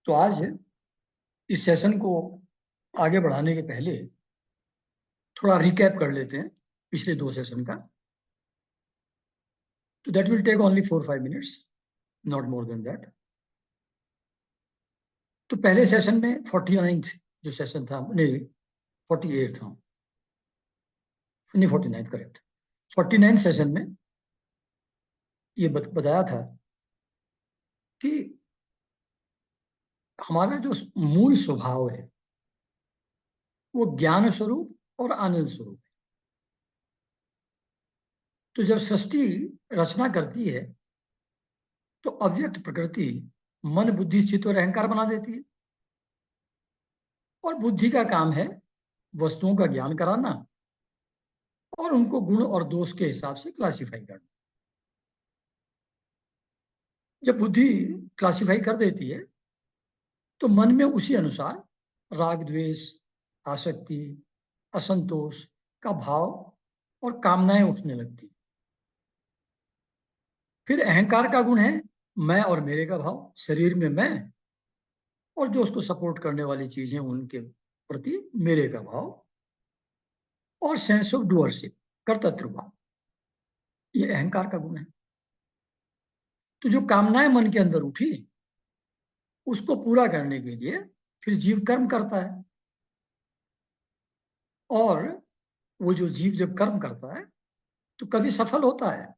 तो आज इस सेशन को आगे बढ़ाने के पहले थोड़ा रिकैप कर लेते हैं पिछले 2 सेशन का। तो that will take only 4-5 minutes, not more than that. तो पहले सेशन में 49th जो सेशन था, नहीं 48 था, नहीं 49th करेक्ट, 49th सेशन में ये बताया था कि हमारा जो मूल स्वभाव है वो ज्ञान स्वरूप और आनंद स्वरूप है। तो जब सृष्टि रचना करती है तो अव्यक्त प्रकृति मन बुद्धि चित्त और अहंकार बना देती है, और बुद्धि का काम है वस्तुओं का ज्ञान कराना और उनको गुण और दोष के हिसाब से क्लासिफाई करना। जब बुद्धि क्लासिफाई कर देती है तो मन में उसी अनुसार राग द्वेष आसक्ति असंतोष का भाव और कामनाएं उठने लगती। फिर अहंकार का गुण है मैं और मेरे का भाव, शरीर में मैं और जो उसको सपोर्ट करने वाली चीजें उनके प्रति मेरे का भाव, और सेंस ऑफ डूअरशिप कर्तृत्व भाव, ये अहंकार का गुण है। तो जो कामनाएं मन के अंदर उठी उसको पूरा करने के लिए फिर जीव कर्म करता है, और वो जो जीव जब कर्म करता है तो कभी सफल होता है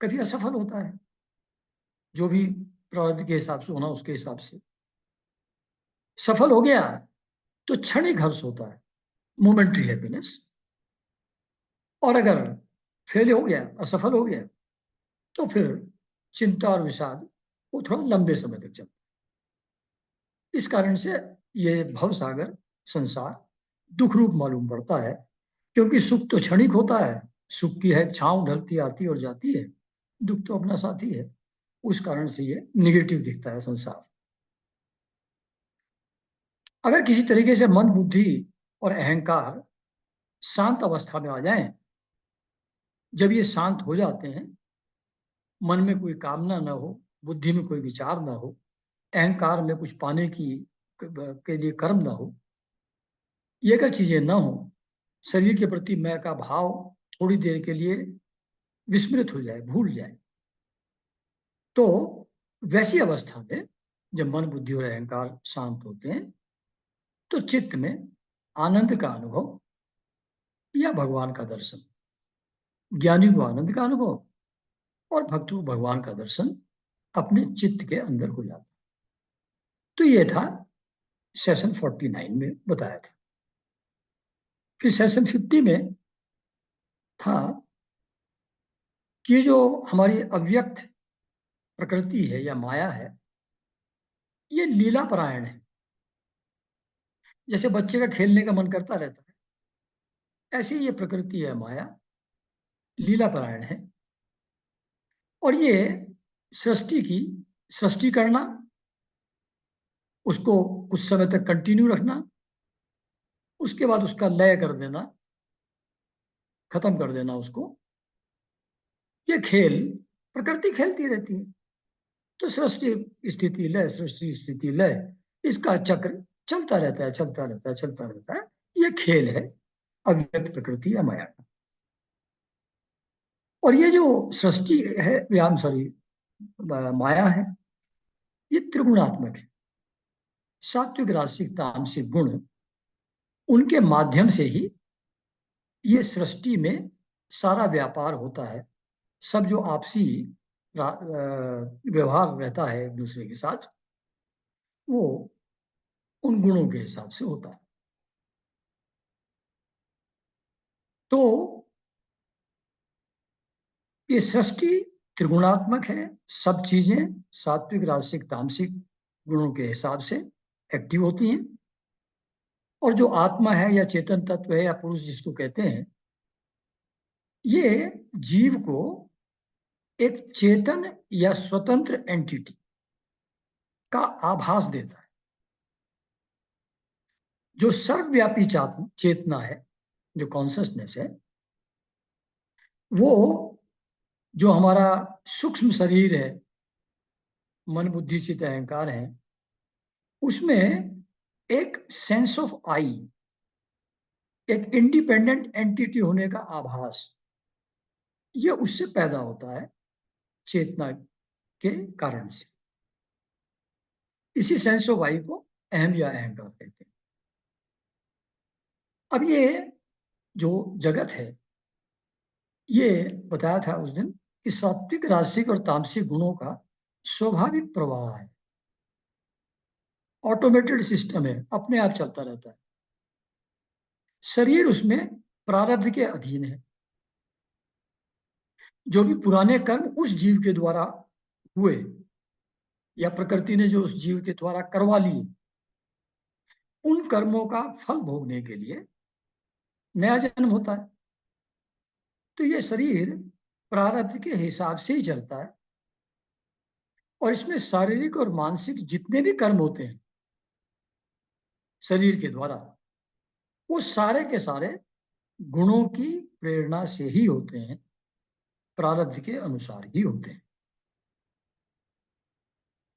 कभी असफल होता है, जो भी प्रारब्ध के हिसाब से होना उसके हिसाब से। सफल हो गया तो क्षणिक हर्ष होता है, मोमेंट्री हैप्पीनेस, और अगर फेल हो गया असफल हो गया तो फिर चिंता और विषाद वो थोड़ा लंबे समय तक चलता है। इस कारण से ये भव सागर संसार दुख रूप मालूम पड़ता है, क्योंकि सुख तो क्षणिक होता है, सुख की है छांव, ढलती आती और जाती है, दुख तो अपना साथी है। उस कारण से ये निगेटिव दिखता है संसार। अगर किसी तरीके से मन बुद्धि और अहंकार शांत अवस्था में आ जाएं, जब ये शांत हो जाते हैं, मन में कोई कामना ना हो, बुद्धि में कोई विचार ना हो, अहंकार में कुछ पाने की के लिए कर्म ना हो, ये अगर चीजें ना हो, शरीर के प्रति मैं का भाव थोड़ी देर के लिए विस्मृत हो जाए, भूल जाए, तो वैसी अवस्था में जब मन बुद्धि और अहंकार शांत होते हैं तो चित्त में आनंद का अनुभव या भगवान का दर्शन, ज्ञानी को आनंद का अनुभव और भक्त को भगवान का दर्शन अपने चित्त के अंदर हो जाता। तो ये था सेशन 49 में बताया था। फिर सेशन 50 में था कि जो हमारी अव्यक्त प्रकृति है या माया है, ये लीला परायण है। जैसे बच्चे का खेलने का मन करता रहता है, ऐसे ये प्रकृति है माया, लीला परायण है। और ये सृष्टि की सृष्टि करना, उसको कुछ समय तक कंटिन्यू रखना, उसके बाद उसका लय कर देना, खत्म कर देना उसको, ये खेल प्रकृति खेलती रहती है। तो सृष्टि स्थिति लय, सृष्टि स्थिति लय, इसका चक्र चलता रहता है, चलता रहता है, चलता रहता है। ये खेल है अव्यक्त प्रकृति या माया का। और ये जो सृष्टि है, व्याम सॉरी माया है, ये त्रिगुणात्मक है। सात्विक राजसिक तामसिक गुण, उनके माध्यम से ही ये सृष्टि में सारा व्यापार होता है। सब जो आपसी व्यवहार रहता है एक दूसरे के साथ, वो उन गुणों के हिसाब से होता है। तो ये सृष्टि त्रिगुणात्मक है, सब चीजें सात्विक राजसिक तामसिक गुणों के हिसाब से एक्टिव होती हैं। और जो आत्मा है या चेतन तत्व है या पुरुष जिसको कहते हैं, ये जीव को एक चेतन या स्वतंत्र एंटिटी का आभास देता है। जो सर्वव्यापी चेतना है, जो कॉन्शसनेस है, वो जो हमारा सूक्ष्म शरीर है, मन बुद्धि चित्त अहंकार है, उसमें एक सेंस ऑफ आई, एक इंडिपेंडेंट एंटिटी होने का आभास, ये उससे पैदा होता है चेतना के कारण से। इसी सेंस ऑफ आई को अहम या अहंकार कहते हैं। अब ये जो जगत है, ये बताया था उस दिन कि सात्विक, राजसिक और तामसिक गुणों का स्वाभाविक प्रवाह है, ऑटोमेटेड सिस्टम है, अपने आप चलता रहता है। शरीर उसमें प्रारब्ध के अधीन है। जो भी पुराने कर्म उस जीव के द्वारा हुए या प्रकृति ने जो उस जीव के द्वारा करवा लिए, उन कर्मों का फल भोगने के लिए नया जन्म होता है। तो ये शरीर प्रारब्ध के हिसाब से ही चलता है, और इसमें शारीरिक और मानसिक जितने भी कर्म होते हैं शरीर के द्वारा, वो सारे के सारे गुणों की प्रेरणा से ही होते हैं, प्रारब्ध के अनुसार ही होते हैं।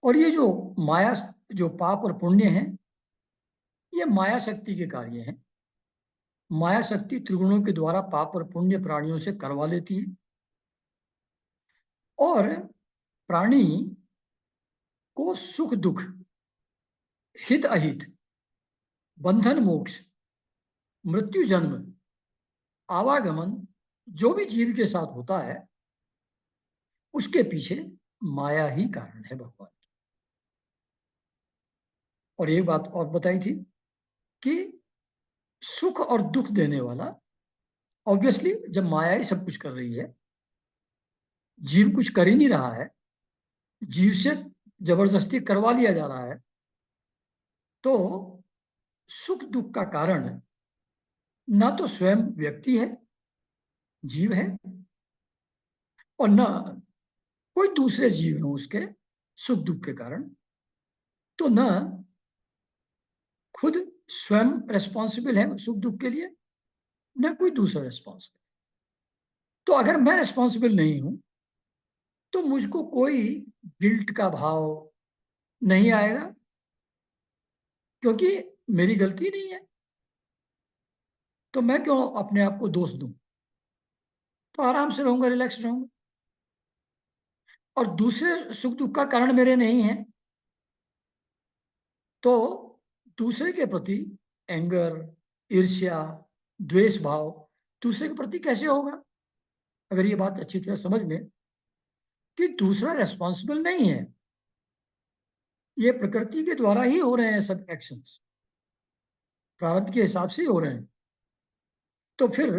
और ये जो माया, जो पाप और पुण्य है, ये माया शक्ति के कार्य हैं। माया शक्ति त्रिगुणों के द्वारा पाप और पुण्य प्राणियों से करवा लेती है, और प्राणी को सुख दुख, हित अहित, बंधन मोक्ष, मृत्यु जन्म, आवागमन, जो भी जीव के साथ होता है, उसके पीछे माया ही कारण है भगवान की। और एक बात और बताई थी कि सुख और दुख देने वाला, ऑब्वियसली जब माया ही सब कुछ कर रही है, जीव कुछ कर ही नहीं रहा है, जीव से जबरदस्ती करवा लिया जा रहा है, तो सुख दुख का कारण ना तो स्वयं व्यक्ति है, जीव है, और ना कोई दूसरे जीव है उसके सुख दुख के कारण। तो ना खुद स्वयं रेस्पॉन्सिबल है सुख दुख के लिए, ना कोई दूसरा रेस्पॉन्सिबल। तो अगर मैं रेस्पॉन्सिबल नहीं हूं, तो मुझको कोई गिल्ट का भाव नहीं आएगा, क्योंकि मेरी गलती नहीं है। तो मैं क्यों अपने आप को दोष दूं? तो आराम से रहूंगा, रिलैक्स रहूंगा। और दूसरे सुख दुख का कारण मेरे नहीं है, तो दूसरे के प्रति एंगर, ईर्ष्या, द्वेष भाव दूसरे के प्रति कैसे होगा? अगर ये बात अच्छी तरह समझ में कि दूसरा रेस्पॉन्सिबल नहीं है, ये प्रकृति के द्वारा ही हो रहे हैं सब एक्शंस, प्रारब्ध के हिसाब से ही हो रहे हैं, तो फिर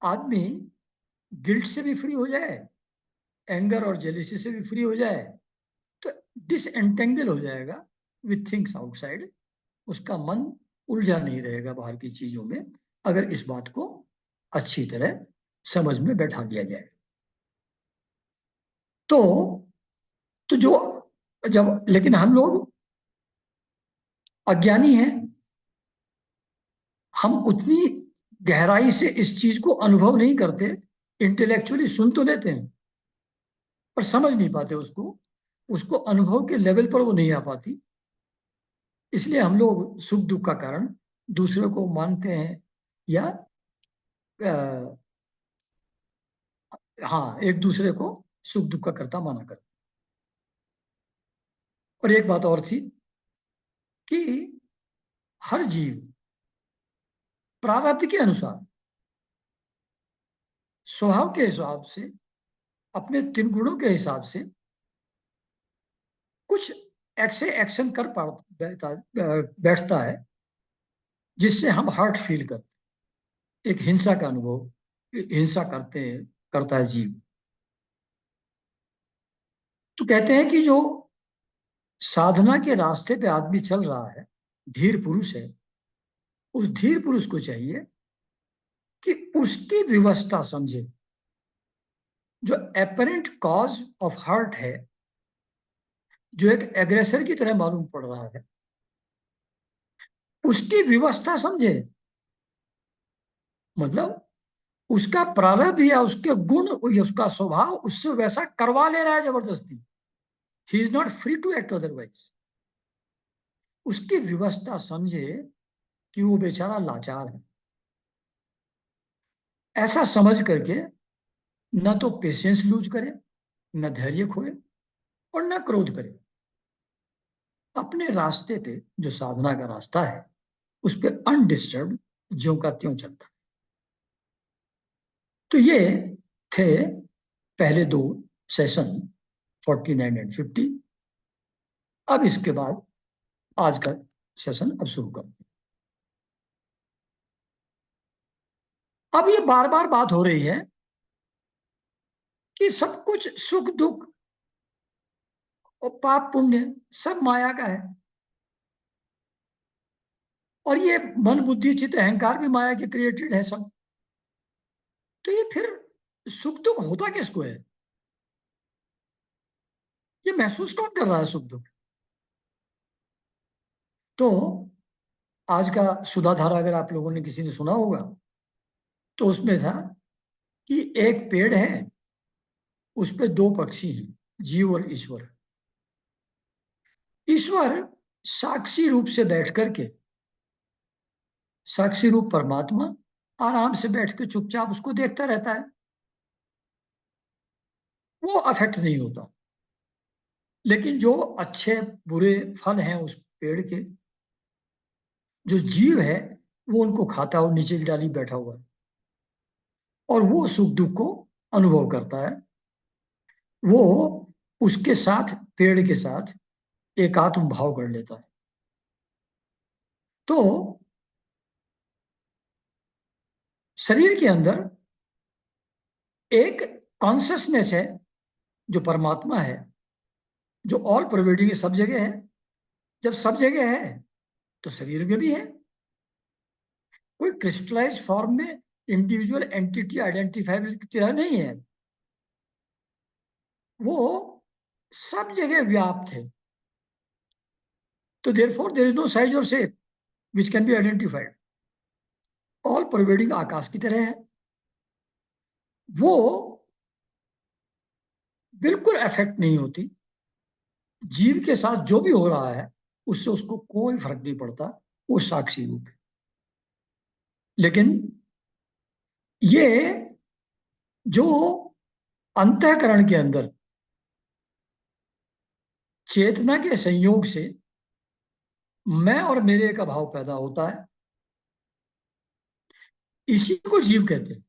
आदमी गिल्ट से भी फ्री हो जाए, एंगर और जेलिसी से भी फ्री हो जाए, तो डिसएंटेंगल हो जाएगा विथ थिंग्स आउटसाइड। उसका मन उलझा नहीं रहेगा बाहर की चीजों में, अगर इस बात को अच्छी तरह समझ में बैठा लिया जाए। तो जो जब, लेकिन हम लोग अज्ञानी हैं, हम उतनी गहराई से इस चीज को अनुभव नहीं करते। इंटेलेक्चुअली सुन तो लेते हैं, पर समझ नहीं पाते उसको, उसको अनुभव के लेवल पर वो नहीं आ पाती। इसलिए हम लोग सुख दुख का कारण दूसरों को मानते हैं, या हाँ, एक दूसरे को सुख दुख का कर्ता माना करते। और एक बात और थी कि हर जीव प्रारब्ध के अनुसार, स्वभाव के हिसाब से, अपने 3 गुणों के हिसाब से कुछ ऐसे एक्शन कर बैठता है जिससे हम हर्ट फील करते, एक हिंसा का अनुभव, हिंसा करता है जीव। तो कहते हैं कि जो साधना के रास्ते पे आदमी चल रहा है, धीर पुरुष है, उस धीर पुरुष को चाहिए कि उसकी विवशता समझे। जो एपरेंट कॉज ऑफ हर्ट है, जो एक एग्रेसर की तरह मालूम पड़ रहा है, उसकी विवशता समझे। मतलब उसका प्रारब्ध या उसके गुण या उसका स्वभाव उससे वैसा करवा ले रहा है जबरदस्ती। He is not free to act otherwise. उसकी विवशता समझे कि वो बेचारा लाचार है। ऐसा समझ करके न तो पेशेंस लूज करे, न धैर्य खोए, और न क्रोध करे। अपने रास्ते पे जो साधना का रास्ता है उस पर अनडिस्टर्ब ज्यों का त्यों चलता। तो ये थे पहले दो सेशन, 49 एंड 50। अब इसके बाद आज का सेशन अब शुरू करते हैं। अब ये बार बार बात हो रही है कि सब कुछ सुख दुख और पाप पुण्य सब माया का है, और ये मन बुद्धि चित्त अहंकार भी माया के क्रिएटेड है सब। तो ये फिर सुख दुख होता किसको है? ये महसूस कौन कर रहा है सुख दुख? तो आज का सुधा धारा अगर आप लोगों ने किसी ने सुना होगा तो उसमें था कि एक पेड़ है, उस पे दो पक्षी हैं, जीव और ईश्वर। ईश्वर साक्षी रूप से बैठ करके, साक्षी रूप परमात्मा आराम से बैठ के चुपचाप उसको देखता रहता है, वो अफेक्ट नहीं होता। लेकिन जो अच्छे बुरे फल हैं उस पेड़ के, जो जीव है वो उनको खाता हो, नीचे की डाली बैठा हुआ है, और वो सुख दुख को अनुभव करता है। वो उसके साथ, पेड़ के साथ एकात्म भाव कर लेता है। तो शरीर के अंदर एक कॉन्सियसनेस है जो परमात्मा है, जो ऑल प्रोवाइडिंग सब जगह है। जब सब जगह है तो शरीर में भी है। कोई क्रिस्टलाइज फॉर्म में इंडिविजुअल एंटिटी आइडेंटिफाइबल की तरह नहीं है, वो सब जगह व्याप्त है। तो therefore there is no size or shape which can be identified. All providing आकाश की तरह है, वो बिल्कुल अफेक्ट नहीं होती। जीव के साथ जो भी हो रहा है उससे उसको कोई फर्क नहीं पड़ता, वो साक्षी रूप है। लेकिन ये जो अंतःकरण के अंदर चेतना के संयोग से मैं और मेरे का भाव पैदा होता है, इसी को जीव कहते हैं।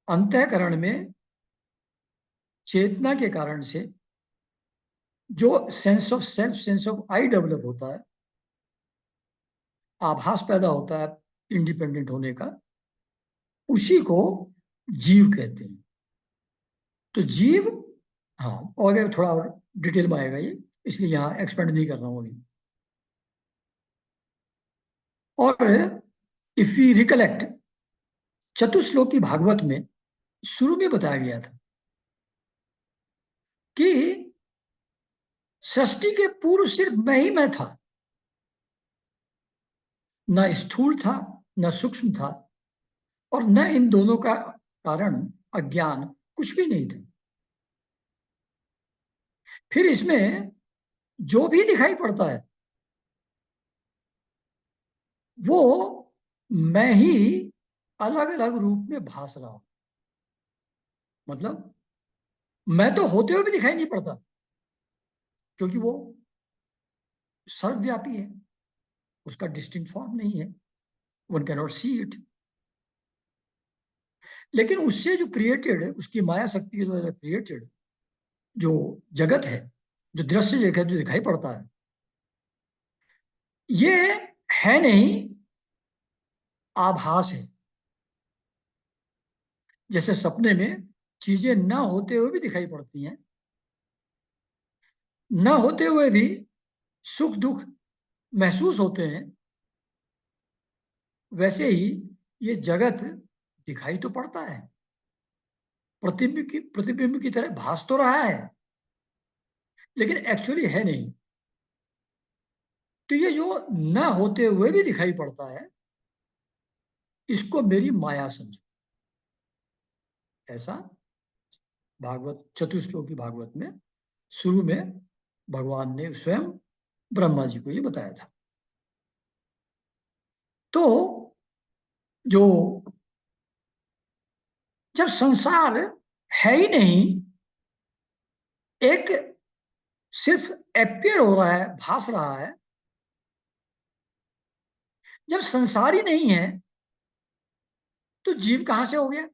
अंतःकरण में चेतना के कारण से जो sense of self, sense of I develop होता है, आभास पैदा होता है इंडिपेंडेंट होने का, उसी को जीव कहते हैं। तो जीव, हाँ, और अगर थोड़ा और डिटेल में आएगा ये, इसलिए यहाँ एक्सपेंड नहीं कर रहा हूँ अभी। और इफ वी रिकलेक्ट, चतुश्लोकी भागवत में शुरू में बताया गया था कि सृष्टि के पूर्व सिर्फ मैं था, न स्थूल था न सूक्ष्म था, और न इन दोनों का कारण अज्ञान, कुछ भी नहीं था। फिर इसमें जो भी दिखाई पड़ता है वो मैं ही अलग अलग रूप में भास रहा हूं। मतलब मैं तो होते हुए भी दिखाई नहीं पड़ता, क्योंकि वो सर्वव्यापी है, उसका डिस्टिंक्ट फॉर्म नहीं है, one can not see it. लेकिन उससे जो क्रिएटेड है, उसकी माया शक्ति के द्वारा क्रिएटेड जो जगत है, जो दृश्य जगत जो दिखाई पड़ता है, ये है नहीं, आभास है। जैसे सपने में चीजें ना होते हुए भी दिखाई पड़ती हैं, ना होते हुए भी सुख दुख महसूस होते हैं, वैसे ही ये जगत दिखाई तो पड़ता है, प्रतिबिंब की तरह भास तो रहा है, लेकिन एक्चुअली है नहीं। तो ये जो ना होते हुए भी दिखाई पड़ता है, इसको मेरी माया समझो। ऐसा भागवत चतुश्लोकी भागवत में शुरू में भगवान ने स्वयं ब्रह्मा जी को ये बताया था। तो जो जब संसार है ही नहीं, एक सिर्फ एपियर हो रहा है, भास रहा है, जब संसार ही नहीं है तो जीव कहां से हो गया?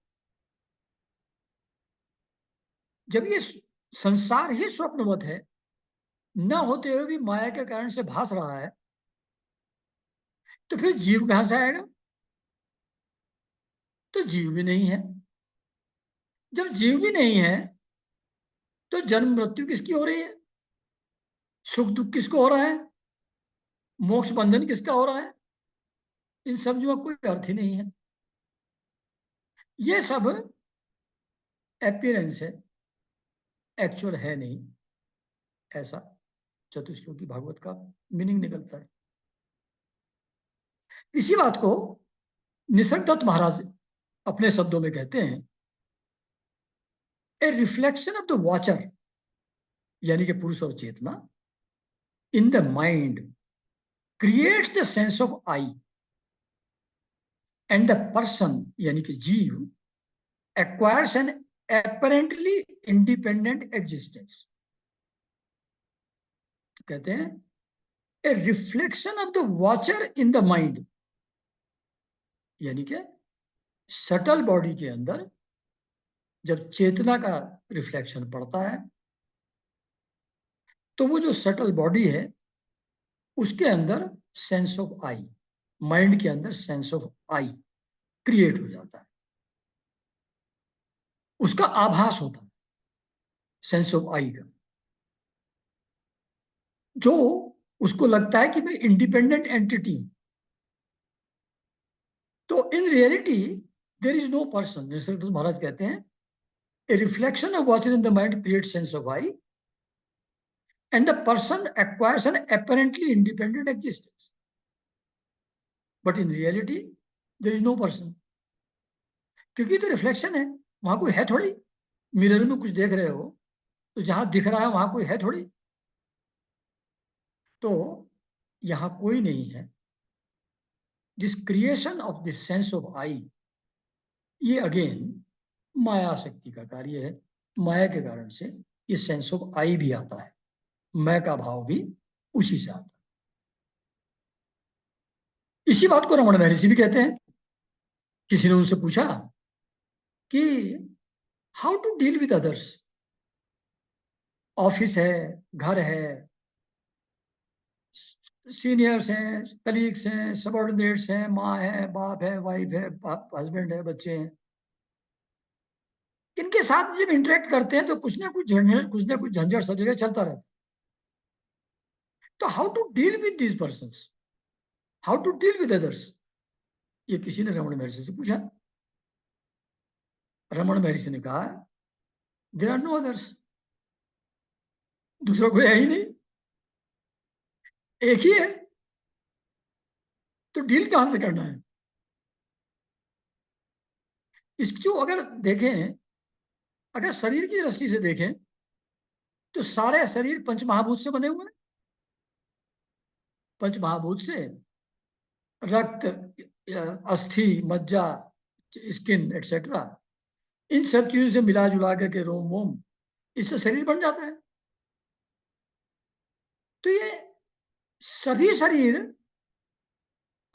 जब ये संसार ही स्वप्नवत है, न होते हुए भी माया के कारण से भास रहा है, तो फिर जीव कहां से आएगा? तो जीव भी नहीं है। जब जीव भी नहीं है तो जन्म मृत्यु किसकी हो रही है? सुख दुख किसको हो रहा है? मोक्ष बंधन किसका हो रहा है? इन सब जो कोई अर्थ ही नहीं है। ये सब अपीयरेंस है, एक्चुअल है नहीं, ऐसा चतुश्लोकी भागवत का मीनिंग निकलता है। इसी बात को निसर्गदत्त महाराज अपने शब्दों में कहते हैं, a reflection of the watcher, यानी कि पुरुष और चेतना, in the mind creates the sense of I, and the person यानी कि जीव acquires an apparently independent existence। कहते हैं a reflection of the watcher in the mind, यानी कि सटल बॉडी के अंदर जब चेतना का रिफ्लेक्शन पड़ता है तो वो जो सटल बॉडी है उसके अंदर सेंस ऑफ आई, माइंड के अंदर सेंस ऑफ आई क्रिएट हो जाता है, उसका आभास होता है सेंस ऑफ आई का, जो उसको लगता है कि मैं इंडिपेंडेंट एंटिटी हूं। तो in reality there is no person, जैसे तो महाराज कहते हैं, a reflection of watcher in the mind create sense of I, and the person acquires an apparently independent existence, but in reality there is no person. क्योंकि तो reflection है, वहां कोई है थोड़ी। मिरर में कुछ देख रहे हो तो जहां दिख रहा है वहां कोई है थोड़ी। तो यहां कोई नहीं है। This creation of this sense of I, ये अगेन माया शक्ति का कार्य है। माया के कारण से ये सेंस ऑफ आई भी आता है, मैं का भाव भी उसी से आता है। इसी बात को रमण महर्षि भी कहते हैं। किसी ने उनसे पूछा कि how to deal with others, office है, घर है, सीनियर्स हैं, कलीग्स हैं, सबॉर्डिनेट्स हैं, माँ है, बाप है, वाइफ है, हस्बैंड है, बच्चे हैं, इनके साथ जब इंटरेक्ट करते हैं तो कुछ ना कुछ झंझट सब जगह चलता रहता है। तो how to deal with these person, how to deal with others, ये किसी ने रमण महर्षि से पूछा। रमण महर्षि ने कहा देयर आर नो अदर्स, दूसरा कोई है ही नहीं, एक ही है, तो डील कहां से करना है? इसको अगर देखें, अगर शरीर की दृष्टि से देखें तो सारे शरीर पंचमहाभूत से बने हुए हैं। पंचमहाभूत से रक्त, अस्थि, मज्जा, स्किन एटसेट्रा, इन सब चीजों से मिला जुला करके रोम वोम, इससे शरीर बन जाता है। तो ये सभी शरीर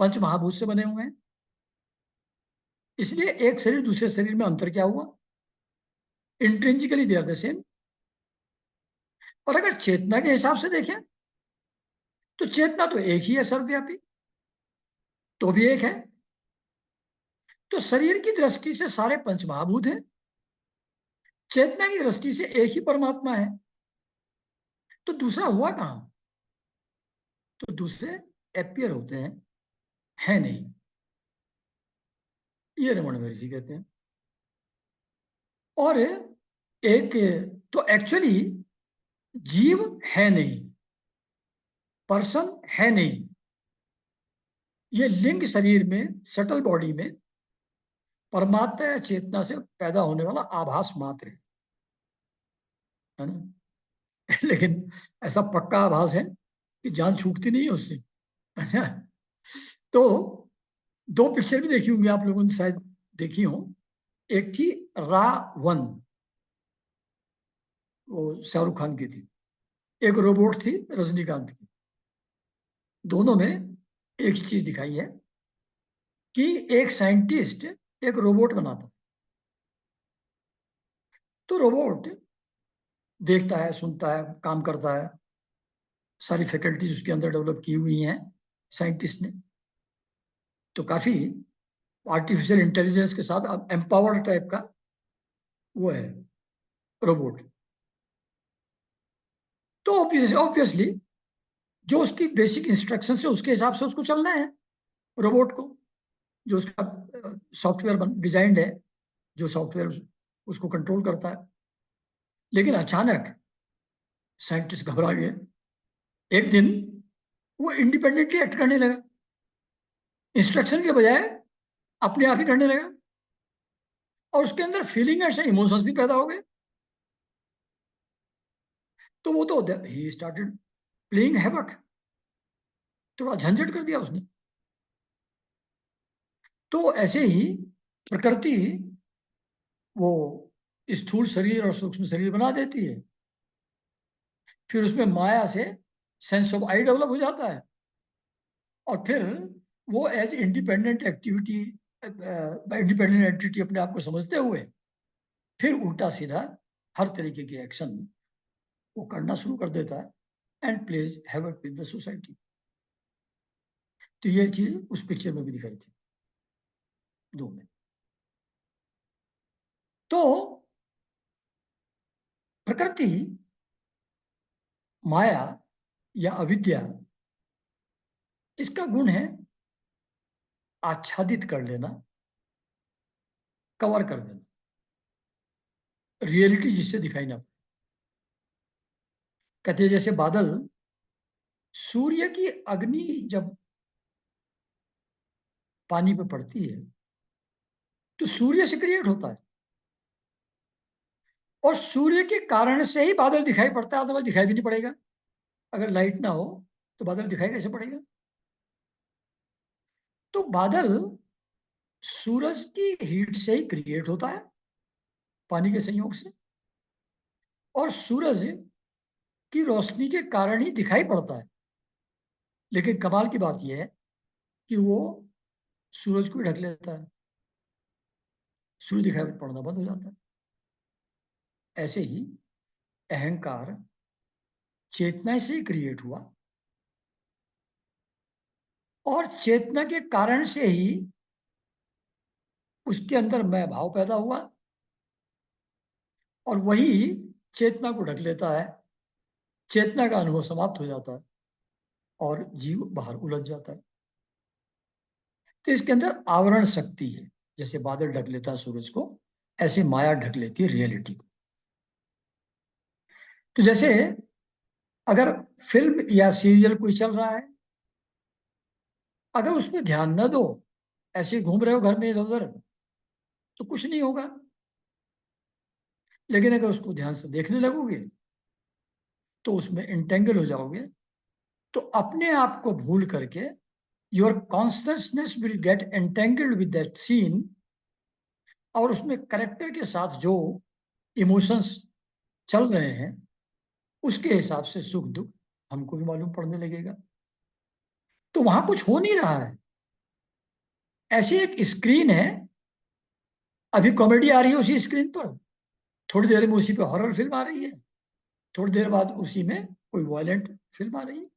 पंचमहाभूत से बने हुए हैं। इसलिए एक शरीर दूसरे शरीर में अंतर क्या हुआ? इंट्रिंजिकली दे आर द सेम। और अगर चेतना के हिसाब से देखें तो चेतना तो एक ही है, सर्वव्यापी, तो भी एक है। तो शरीर की दृष्टि से सारे पंचमहाभूत हैं, चेतना की दृष्टि से एक ही परमात्मा है। तो दूसरा हुआ कहां? तो दूसरे एपियर होते हैं, है नहीं। ये रमन महर्षि कहते हैं। और एक, तो एक्चुअली जीव है नहीं, पर्सन है नहीं, ये लिंग शरीर में, सटल बॉडी में परमात्मा या चेतना से पैदा होने वाला आभास मात्र है ना। लेकिन ऐसा पक्का आभास है कि जान छूटती नहीं है उससे। अच्छा, तो दो पिक्चर भी देखी होंगी आप लोगों ने, शायद देखी हो। एक थी रा वन, वो शाहरुख खान की थी। एक रोबोट थी रजनीकांत की। दोनों में एक चीज दिखाई है कि एक साइंटिस्ट एक रोबोट बनाता। तो रोबोट देखता है, सुनता है, काम करता है, सारी फैकल्टीज उसके अंदर डेवलप की हुई हैं साइंटिस्ट ने। तो काफी आर्टिफिशियल इंटेलिजेंस के साथ एम्पावर्ड टाइप का वो है रोबोट। तो ऑब्वियसली जो उसकी बेसिक इंस्ट्रक्शन है उसके हिसाब से उसको चलना है रोबोट को, जो उसका सॉफ्टवेयर डिजाइंड है, जो सॉफ्टवेयर उसको कंट्रोल करता है। लेकिन अचानक साइंटिस्ट घबरा गए। एक दिन वो इंडिपेंडेंटली एक्ट करने लगा, इंस्ट्रक्शन के बजाय अपने आप ही करने लगा, और उसके अंदर फीलिंग ऐसे इमोशंस भी पैदा हो गए। तो वो तो ही स्टार्टेड प्लेइंग हैवक, थोड़ा झंझट कर दिया उसने। तो ऐसे ही प्रकृति वो स्थूल शरीर और सूक्ष्म शरीर बना देती है। फिर उसमें माया से सेंस ऑफ आई डेवलप हो जाता है, और फिर वो as independent activity, independent entity अपने आप को समझते हुए फिर उल्टा सीधा हर तरीके के एक्शन वो करना शुरू कर देता है and plays havoc with the society. तो ये चीज उस पिक्चर में भी दिखाई थी, दो में। तो प्रकृति, माया या अविद्या, इसका गुण है आच्छादित कर लेना, कवर कर देना, रियलिटी जिससे दिखाई ना। कहते हैं जैसे बादल, सूर्य की अग्नि जब पानी पे पड़ती है तो सूर्य से क्रिएट होता है, और सूर्य के कारण से ही बादल दिखाई पड़ता है, अदरवाइज दिखाई भी नहीं पड़ेगा। अगर लाइट ना हो तो बादल दिखाई कैसे पड़ेगा? तो बादल सूरज की हीट से ही क्रिएट होता है, पानी के संयोग से, और सूरज की रोशनी के कारण ही दिखाई पड़ता है। लेकिन कमाल की बात यह है कि वो सूरज को ढक लेता है, सूर्य दिखाई पड़ना बंद हो जाता है। ऐसे ही अहंकार चेतना से ही क्रिएट हुआ, और चेतना के कारण से ही उसके अंदर मैं भाव पैदा हुआ, और वही चेतना को ढक लेता है। चेतना का अनुभव समाप्त हो जाता है और जीव बाहर उलझ जाता है। तो इसके अंदर आवरण शक्ति है। जैसे बादल ढक लेता है सूरज को, ऐसे माया ढक लेती है रियलिटी को। तो जैसे अगर फिल्म या सीरियल कोई चल रहा है, अगर उसमें ध्यान न दो, ऐसे घूम रहे हो घर में इधर उधर, तो कुछ नहीं होगा। लेकिन अगर उसको ध्यान से देखने लगोगे तो उसमें इंटेंगल हो जाओगे। तो अपने आप को भूल करके your consciousness will get entangled with that scene, और उसमें करेक्टर के साथ जो इमोशंस चल रहे हैं उसके हिसाब से सुख दुख हमको भी मालूम पड़ने लगेगा। तो वहां कुछ हो नहीं रहा है। ऐसी एक स्क्रीन है, अभी कॉमेडी आ रही है उसी स्क्रीन पर, थोड़ी देर में उसी पे हॉरर फिल्म आ रही है, थोड़ी देर बाद उसी में कोई वायलेंट फिल्म आ रही है।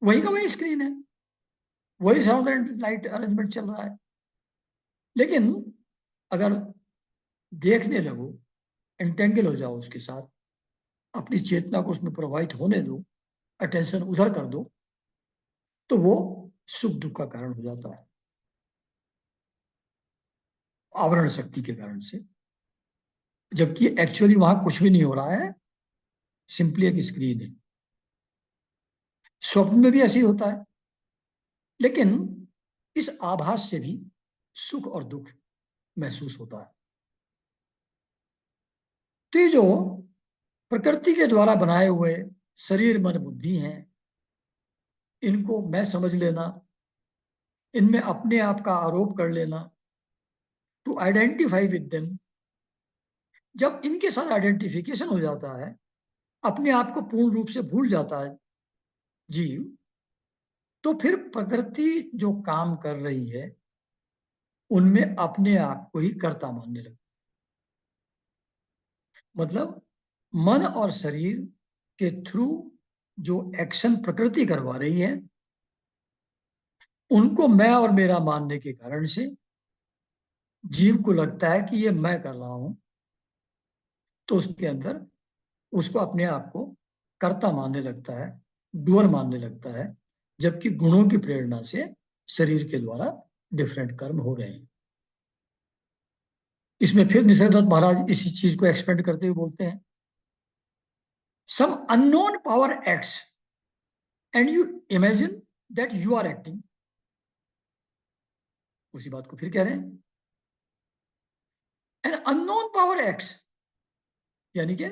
वही का वही स्क्रीन है, वही साउंड एंड लाइट अरेंजमेंट चल रहा है। लेकिन अगर देखने लगो, एंटेंगल हो जाओ उसके साथ, अपनी चेतना को उसमें प्रवाहित होने दो, अटेंशन उधर कर दो, तो वो सुख दुख का कारण हो जाता है, आवरण शक्ति के कारण से। जबकि एक्चुअली वहां कुछ भी नहीं हो रहा है, सिंपली एक स्क्रीन है। स्वप्न में भी ऐसे ही होता है। लेकिन इस आभास से भी सुख और दुख महसूस होता है। तो ये जो प्रकृति के द्वारा बनाए हुए शरीर मन बुद्धि हैं, इनको मैं समझ लेना, इनमें अपने आप का आरोप कर लेना, टू आइडेंटिफाई विद देम, जब इनके साथ आइडेंटिफिकेशन हो जाता है, अपने आप को पूर्ण रूप से भूल जाता है जीव, तो फिर प्रकृति जो काम कर रही है उनमें अपने आप को ही कर्ता मानने लगता। मतलब मन और शरीर के थ्रू जो एक्शन प्रकृति करवा रही है, उनको मैं और मेरा मानने के कारण से जीव को लगता है कि ये मैं कर रहा हूं, तो उसके अंदर उसको अपने आप को कर्ता मानने लगता है, डूअर मानने लगता है, जबकि गुणों की प्रेरणा से शरीर के द्वारा डिफरेंट कर्म हो रहे हैं। इसमें फिर निसर्गदत्त महाराज इसी चीज को एक्सपेंड करते हुए बोलते हैं, some unknown power acts and you imagine that you are acting. उसी बात को फिर कह रहे हैं, एन अननोन पावर एक्ट्स, यानी कि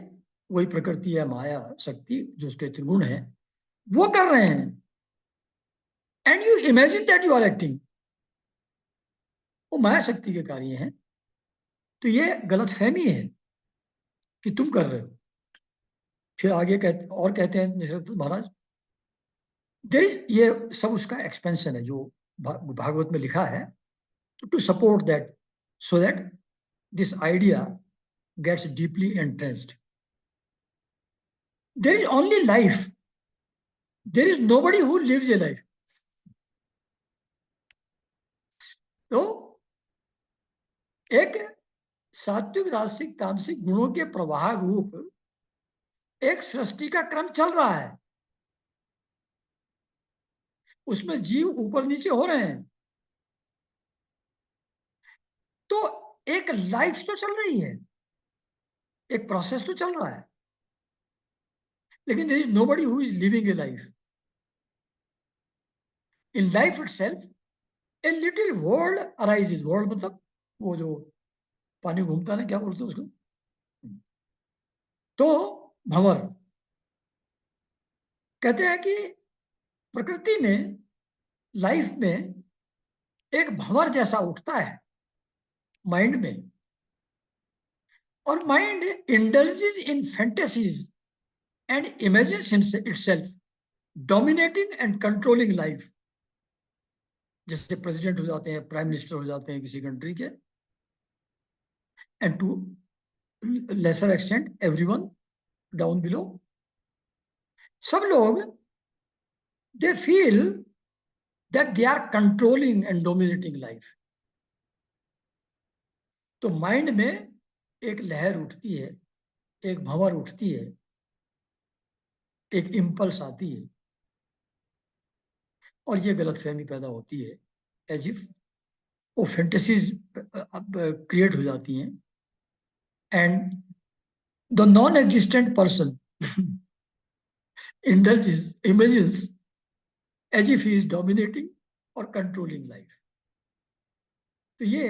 वही प्रकृति है, माया शक्ति जो उसके त्रिगुण है, वो कर रहे हैं, and you imagine that you are acting, वो माया शक्ति के कार्य हैं। तो ये गलत फहमी है कि तुम कर रहे हो। फिर आगे कहते हैं निसर्ग महाराज, देयर, ये सब उसका एक्सपेंशन है जो भागवत में लिखा है, to support that, so that this idea gets deeply entrenched. There is only life, there is nobody who lives a life. तो एक सात्विक राजसिक तामसिक गुणों के प्रवाह रूप एक सृष्टि का क्रम चल रहा है, उसमें जीव ऊपर नीचे हो रहे हैं, तो एक लाइफ तो चल रही है, एक प्रोसेस तो चल रहा है, लेकिन there is nobody who is living a life. In life itself a little world arises, world मतलब वो जो पानी घूमता है ना, क्या बोलते हैं उसको, तो भंवर। कहते हैं कि प्रकृति में, लाइफ में एक भंवर जैसा उठता है माइंड में, और mind indulges in fantasies and imagines itself dominating and controlling life. जैसे प्रेसिडेंट हो जाते हैं, प्राइम मिनिस्टर हो जाते हैं किसी कंट्री के, and to lesser extent everyone down below, सब लोग they feel that they are controlling and dominating life. तो माइंड में एक लहर उठती है, एक भंवर उठती है, एक इम्पल्स आती है, और ये गलतफहमी पैदा होती है, एज इफ वो फैंटेसीज क्रिएट हो जाती हैं, and the non existent person indulges imagines as if he is dominating or controlling life। तो ये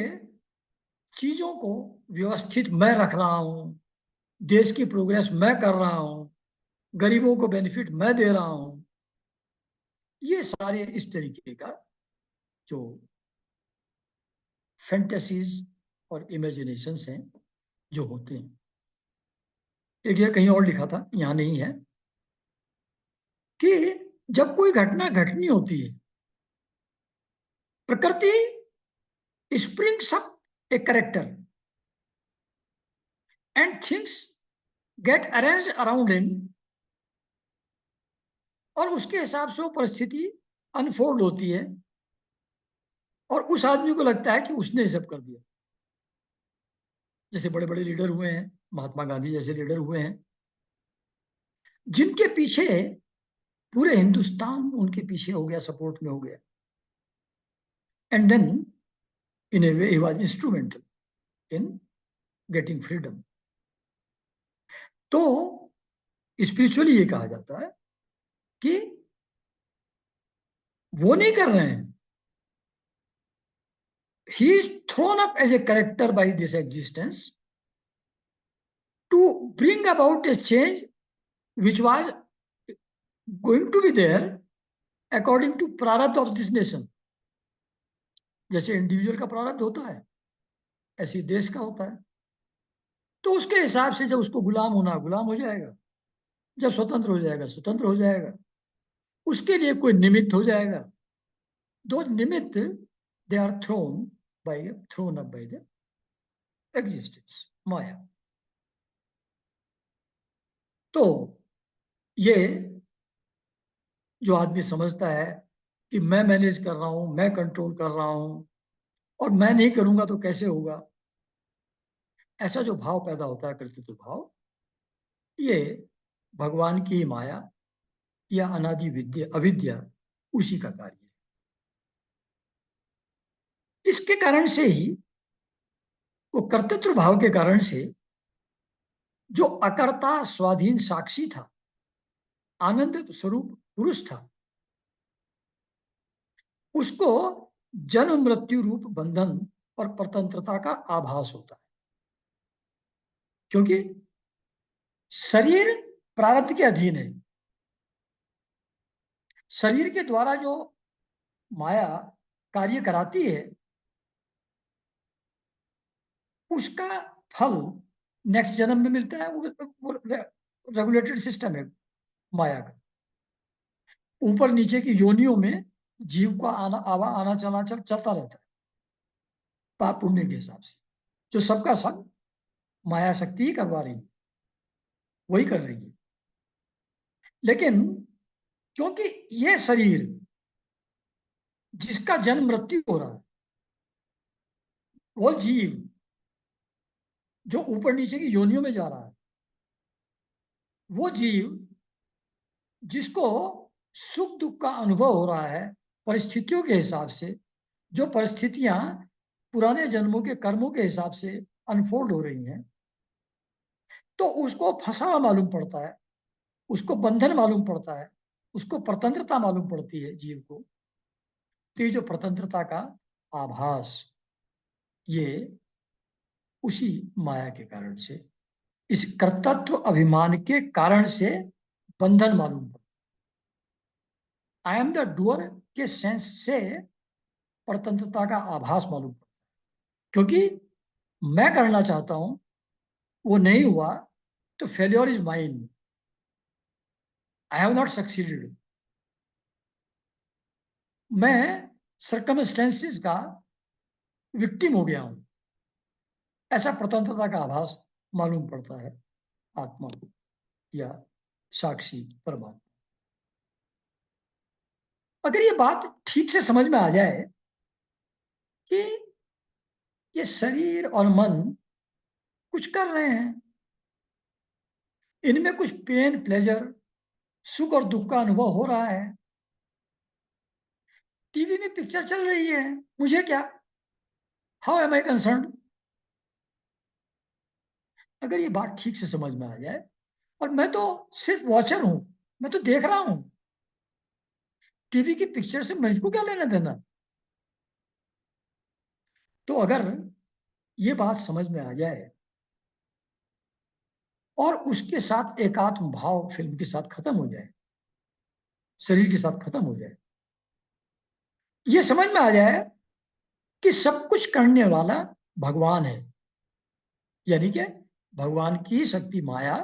चीजों को व्यवस्थित मैं रख रहा हूं, देश की प्रोग्रेस मैं कर रहा हूं, गरीबों को बेनिफिट मैं दे रहा हूं, ये सारे इस तरीके का जो फैंटेसीज और इमेजिनेशंस हैं जो होते हैं। एक जगह कहीं और लिखा था, यहां नहीं है, कि जब कोई घटना घटनी होती है, प्रकृति springs up a character and things get arranged around him, और उसके हिसाब से वो परिस्थिति अनफोल्ड होती है, और उस आदमी को लगता है कि उसने सब कर दिया। जैसे बड़े बड़े लीडर हुए हैं, महात्मा गांधी जैसे लीडर हुए हैं, जिनके पीछे पूरे हिंदुस्तान उनके पीछे हो गया, सपोर्ट में हो गया, and then in a way he was instrumental in getting freedom. तो स्पिरिचुअली ये कहा जाता है कि वो नहीं कर रहे हैं, he is thrown up as a character by this existence to bring about a change which was going to be there according to प्रारब्ध of this nation. जैसे इंडिविजुअल का प्रारब्ध होता है, ऐसे देश का होता है। तो उसके हिसाब से जब उसको गुलाम होना, गुलाम हो जाएगा, जब स्वतंत्र हो जाएगा, स्वतंत्र हो जाएगा। उसके लिए कोई निमित्त हो जाएगा। दो निमित्त they are thrown up by the existence, माया। तो ये जो आदमी समझता है कि मैं मैनेज कर रहा हूं, मैं कंट्रोल कर रहा हूं और मैं नहीं करूंगा तो कैसे होगा, ऐसा जो भाव पैदा होता है, कर्तृत्व भाव, ये भगवान की माया या अनादि विद्या, अविद्या, उसी का कार्य है। इसके कारण से ही, वो कर्तृत्व भाव के कारण से, जो अकर्ता स्वाधीन साक्षी था, आनंद स्वरूप पुरुष था, उसको जन्म मृत्यु रूप बंधन और परतंत्रता का आभास होता है। क्योंकि शरीर प्रारब्ध के अधीन है। शरीर के द्वारा जो माया कार्य कराती है, उसका फल नेक्स्ट जन्म में मिलता है। वो रेगुलेटेड सिस्टम है माया का। ऊपर नीचे की योनियों में जीव का आना चलता रहता है, पाप पुण्य के हिसाब से, जो सबका सब माया शक्ति ही करवा रही है, वही कर रही है। लेकिन क्योंकि ये शरीर जिसका जन्म मृत्यु हो रहा है, वो जीव जो ऊपर नीचे की योनियों में जा रहा है, वो जीव जिसको सुख दुख का अनुभव हो रहा है परिस्थितियों के हिसाब से, जो परिस्थितियां पुराने जन्मों के कर्मों के हिसाब से अनफोल्ड हो रही हैं, तो उसको फंसा हुआ मालूम पड़ता है, उसको बंधन मालूम पड़ता है, उसको स्वतंत्रता मालूम पड़ती है जीव को। तो ये जो स्वतंत्रता का आभास, ये उसी माया के कारण से, इस कर्तृत्व अभिमान के कारण से बंधन मालूम पड़ता। आई एम द डूअर के सेंस से स्वतंत्रता का आभास मालूम पड़ता, क्योंकि मैं करना चाहता हूं, वो नहीं हुआ, तो failure is mine, I have not succeeded. मैं सर्कमस्टेंसेस का विक्टिम हो गया हूं, ऐसा स्वतंत्रता का आभास मालूम पड़ता है आत्मा को या साक्षी परमात्मा। अगर ये बात ठीक से समझ में आ जाए कि ये शरीर और मन कुछ कर रहे हैं, इनमें कुछ पेन प्लेजर, सुख और दुख का अनुभव हो रहा है, टीवी में पिक्चर चल रही है, मुझे क्या, हाउ एम आई कंसर्न। अगर ये बात ठीक से समझ में आ जाए, और मैं तो सिर्फ वॉचर हूं, मैं तो देख रहा हूं, टीवी की पिक्चर से मुझको क्या लेना देना। तो अगर ये बात समझ में आ जाए और उसके साथ एकात्म भाव फिल्म के साथ खत्म हो जाए, शरीर के साथ खत्म हो जाए, ये समझ में आ जाए कि सब कुछ करने वाला भगवान है, यानी कि भगवान की शक्ति माया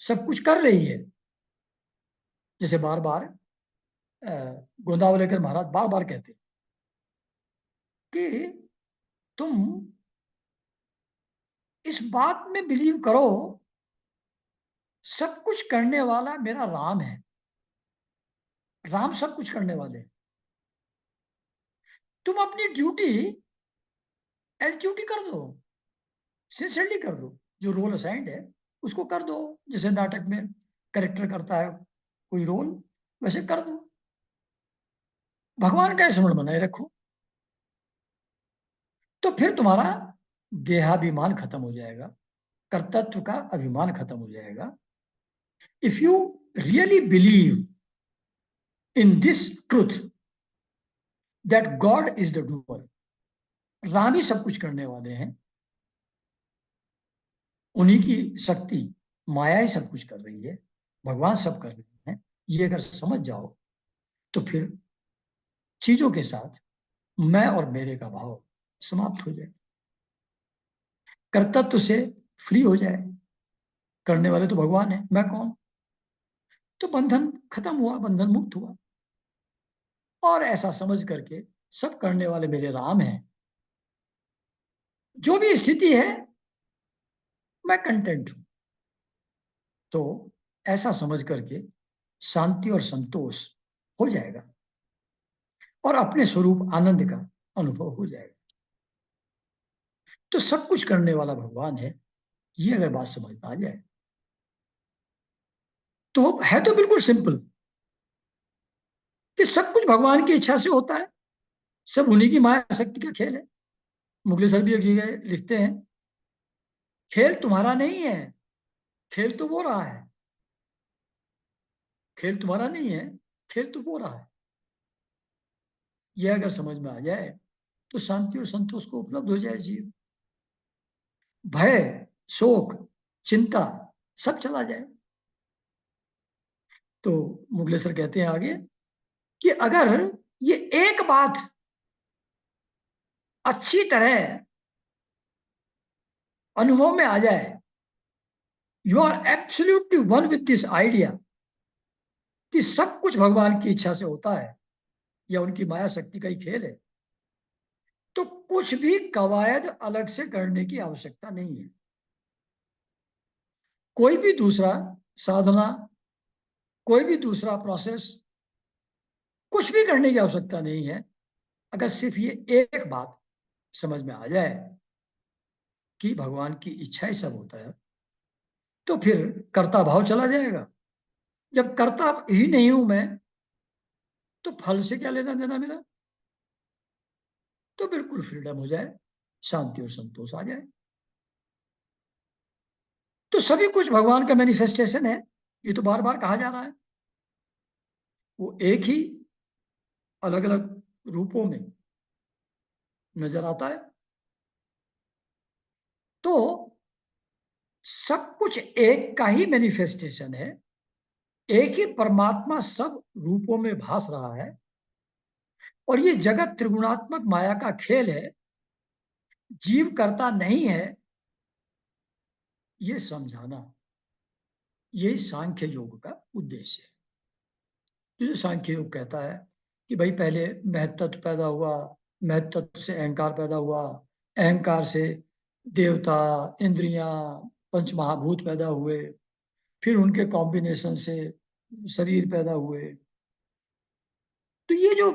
सब कुछ कर रही है। जैसे बार बार गोंदावलेकर महाराज बार बार कहते कि तुम इस बात में बिलीव करो, सब कुछ करने वाला मेरा राम है, राम सब कुछ करने वाले हैं। तुम अपनी ड्यूटी एज ड्यूटी कर दो, सिंसियरली कर दो, जो रोल असाइंड है उसको कर दो। जैसे नाटक में कैरेक्टर करता है कोई रोल, वैसे कर दो, भगवान का स्मरण बनाए रखो। तो फिर तुम्हारा देहाभिमान खत्म हो जाएगा, कर्तृत्व का अभिमान खत्म हो जाएगा। If you really believe in this truth that God is the doer, Ram ही सब कुछ करने वाले हैं, उन्हीं की शक्ति माया ही सब कुछ कर रही है, भगवान सब कर रहे हैं, ये अगर समझ जाओ तो फिर चीजों के साथ मैं और मेरे का भाव समाप्त हो जाए, कर्तव्य से फ्री हो जाए। करने वाले तो भगवान है, मैं कौन? तो बंधन खत्म हुआ, बंधन मुक्त हुआ। और ऐसा समझ करके सब करने वाले मेरे राम हैं, जो भी स्थिति है मैं कंटेंट हूं। तो ऐसा समझ करके शांति और संतोष हो जाएगा और अपने स्वरूप आनंद का अनुभव हो जाएगा। तो सब कुछ करने वाला भगवान है, ये अगर बात समझ में आ जाए तो है तो बिल्कुल सिंपल कि सब कुछ भगवान की इच्छा से होता है, सब उन्हीं की माया शक्ति का खेल है। मुगले सर भी एक जगह लिखते हैं, खेल तुम्हारा नहीं है, खेल तो वो रहा है। खेल तुम्हारा नहीं है, खेल तो वो रहा है। यह अगर समझ में आ जाए तो शांति और संतोष को उपलब्ध हो जाए जीव। भय, शोक, चिंता सब चला जाए। तो मुगलेसर कहते हैं आगे कि अगर ये एक बात अच्छी तरह अनुभव में आ जाए, you are absolutely one with this idea कि सब कुछ भगवान की इच्छा से होता है या उनकी माया शक्ति का ही खेल है, तो कुछ भी कवायद अलग से करने की आवश्यकता नहीं है। कोई भी दूसरा साधना, कोई भी दूसरा प्रोसेस, कुछ भी करने की आवश्यकता नहीं है। अगर सिर्फ ये एक बात समझ में आ जाए कि भगवान की इच्छा ही सब होता है, तो फिर कर्ता भाव चला जाएगा। जब कर्ता ही नहीं हूं मैं, तो फल से क्या लेना देना मेरा? तो बिल्कुल फ्रीडम हो जाए, शांति और संतोष आ जाए। तो सभी कुछ भगवान का मैनिफेस्टेशन है, ये तो बार बार कहा जा रहा है। वो एक ही अलग अलग रूपों में नजर आता है। तो सब कुछ एक का ही मैनिफेस्टेशन है, एक ही परमात्मा सब रूपों में भास रहा है, और ये जगत त्रिगुणात्मक माया का खेल है, जीव करता नहीं है। ये समझाना, यही सांख्य योग का उद्देश्य है। जो सांख्य योग कहता है कि भाई पहले महत्त्व पैदा हुआ, महत्त्व से अहंकार पैदा हुआ, अहंकार से देवता, इंद्रियां, पंच महाभूत पैदा हुए, फिर उनके कॉम्बिनेशन से शरीर पैदा हुए। तो ये जो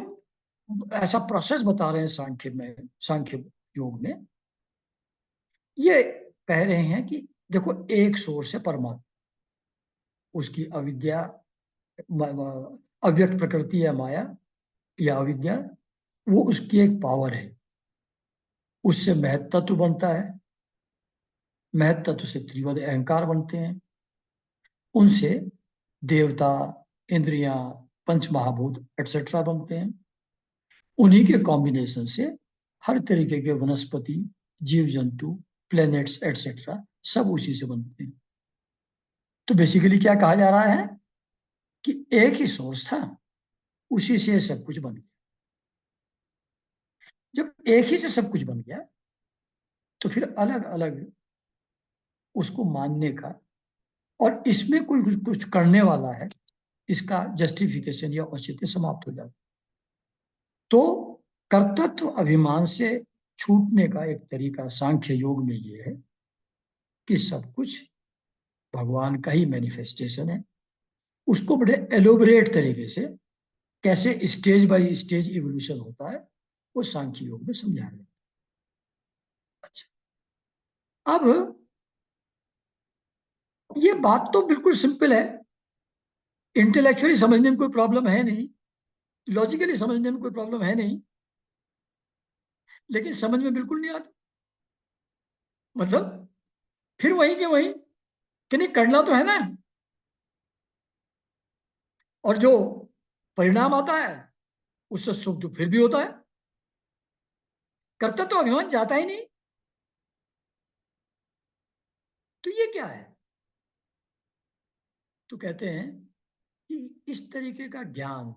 ऐसा प्रोसेस बता रहे हैं सांख्य में, सांख्य योग में, ये कह रहे हैं कि देखो एक सोर्स है परमात्मा, उसकी अविद्या, अव्यक्त प्रकृति या माया या अविद्या, वो उसकी एक पावर है। उससे महत्त्व बनता है, महत्त्व से त्रिवद अहंकार बनते हैं, उनसे देवता, इंद्रियां, पंच महाभूत एटसेट्रा बनते हैं। उन्हीं के कॉम्बिनेशन से हर तरीके के वनस्पति, जीव जंतु, प्लैनेट्स एटसेट्रा सब उसी से बनते हैं। तो बेसिकली क्या कहा जा रहा है कि एक ही सोर्स था, उसी से सब कुछ बन गया। जब एक ही से सब कुछ बन गया तो फिर अलग अलग उसको मानने का और इसमें कोई कुछ कुछ करने वाला है, इसका जस्टिफिकेशन या औचित्य समाप्त हो जाता। तो कर्तृत्व अभिमान से छूटने का एक तरीका सांख्य योग में ये है कि सब कुछ भगवान का ही मैनिफेस्टेशन है। उसको बड़े एलोबरेट तरीके से कैसे स्टेज बाय स्टेज इवोल्यूशन होता है, वो सांख्य योग में समझाया जाता है। अच्छा, अब ये बात तो बिल्कुल सिंपल है, इंटेलेक्चुअली समझने में कोई प्रॉब्लम है नहीं, लॉजिकली समझने में कोई प्रॉब्लम है नहीं, लेकिन समझ में बिल्कुल नहीं आता। मतलब फिर वही के वही कि नहीं, करना तो है ना, और जो परिणाम आता है उससे सुख दुख फिर भी होता है। करता तो अभिमान जाता ही नहीं। तो ये क्या है? तो कहते हैं कि इस तरीके का ज्ञान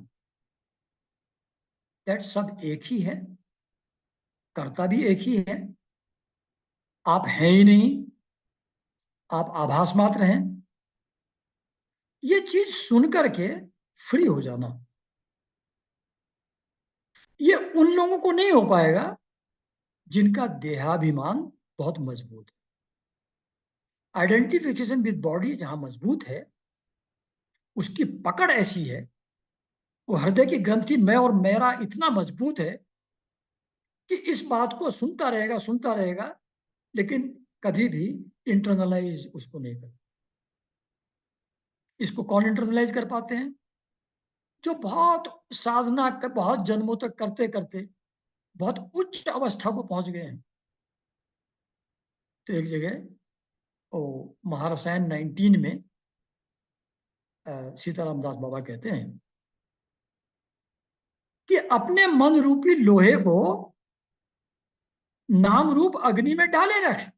दैट सब एक ही है, करता भी एक ही है, आप हैं ही नहीं, आप आभास मात्र हैं, ये चीज सुन करके फ्री हो जाना, ये उन लोगों को नहीं हो पाएगा जिनका देहाभिमान बहुत मजबूत है। आइडेंटिफिकेशन विद बॉडी जहां मजबूत है, उसकी पकड़ ऐसी है, वो हृदय की ग्रंथि मैं और मेरा इतना मजबूत है कि इस बात को सुनता रहेगा, लेकिन कभी भी इंटरनलाइज उसको नहीं कर। इसको कौन इंटरनलाइज कर पाते हैं? जो बहुत साधना बहुत जन्मों तक करते करते बहुत उच्च अवस्था को पहुंच गए हैं। तो एक जगह ओ महारसायन 19 में सीताराम दास बाबा कहते हैं कि अपने मन रूपी लोहे को नाम रूप अग्नि में डाले रख,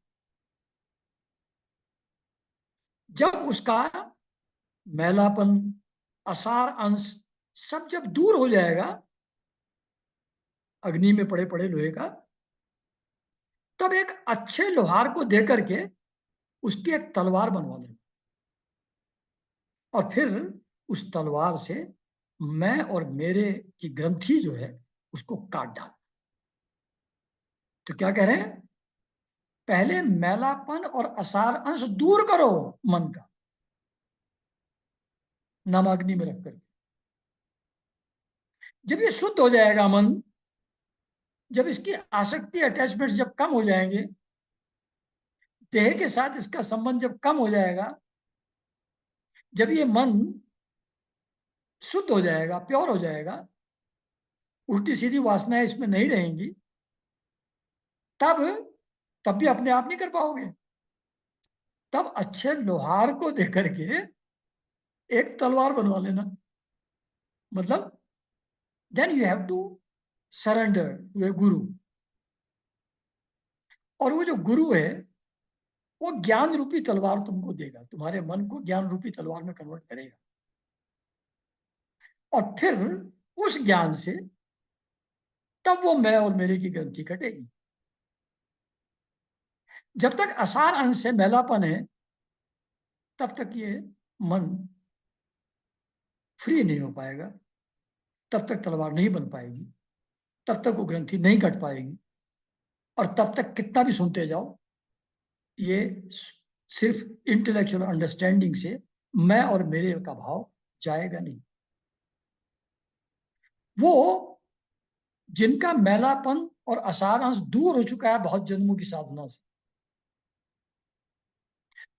जब उसका मैलापन, असार अंश सब जब दूर हो जाएगा अग्नि में पड़े पड़े लोहे का, तब एक अच्छे लोहार को दे करके उसकी एक तलवार बनवा लेना, और फिर उस तलवार से मैं और मेरे की ग्रंथि जो है उसको काट डाल। तो क्या कह रहे हैं? पहले मैलापन और असार अंश दूर करो मन का, नम अग्नि में रख कर। जब ये शुद्ध हो जाएगा मन, जब इसकी आसक्ति अटैचमेंट जब कम हो जाएंगे, देह के साथ इसका संबंध जब कम हो जाएगा, जब ये मन शुद्ध हो जाएगा, प्योर हो जाएगा, उल्टी सीधी वासनाएं इसमें नहीं रहेंगी, तब तब भी अपने आप नहीं कर पाओगे। तब अच्छे लोहार को देकर के एक तलवार बनवा लेना, मतलब then you have to surrender to a guru. और वो जो गुरु है वो ज्ञान रूपी तलवार तुमको देगा, तुम्हारे मन को ज्ञान रूपी तलवार में कन्वर्ट करेगा, और फिर उस ज्ञान से तब वो मैं और मेरे की ग्रंथि कटेगी। जब तक असार अंश से मैलापन है, तब तक ये मन फ्री नहीं हो पाएगा, तब तक तलवार नहीं बन पाएगी, तब तक वो ग्रंथि नहीं कट पाएगी, और तब तक कितना भी सुनते जाओ, ये सिर्फ इंटेलेक्चुअल अंडरस्टैंडिंग से मैं और मेरे का भाव जाएगा नहीं। वो जिनका मैलापन और असार अंश दूर हो चुका है बहुत जन्मों की साधना से,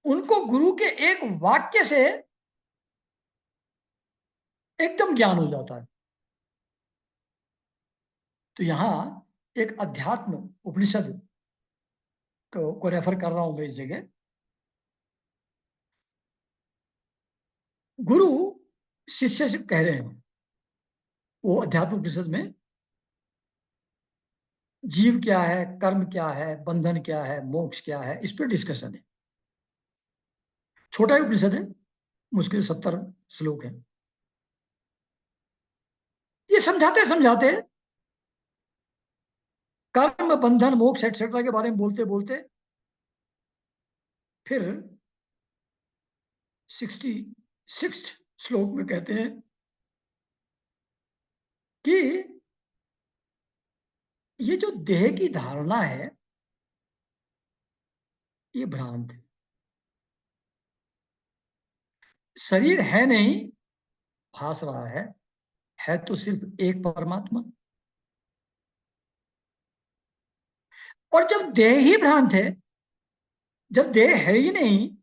उनको गुरु के एक वाक्य से एकदम ज्ञान हो जाता है। तो यहां एक अध्यात्म उपनिषद को रेफर कर रहा हूं मैं इस जगह। गुरु शिष्य से कह रहे हैं, वो अध्यात्म उपनिषद में जीव क्या है, कर्म क्या है, बंधन क्या है, मोक्ष क्या है, इस पर डिस्कशन है। छोटा ही उपनिषद है, मुश्किल 70 श्लोक है। ये समझाते समझाते कर्म बंधन मोक्ष एक्सेट्रा के बारे में बोलते बोलते फिर 66 श्लोक में कहते हैं कि ये जो देह की धारणा है ये भ्रांत है, शरीर है नहीं, भास रहा है तो सिर्फ एक परमात्मा। और जब देह ही भ्रांत है, जब देह है ही नहीं,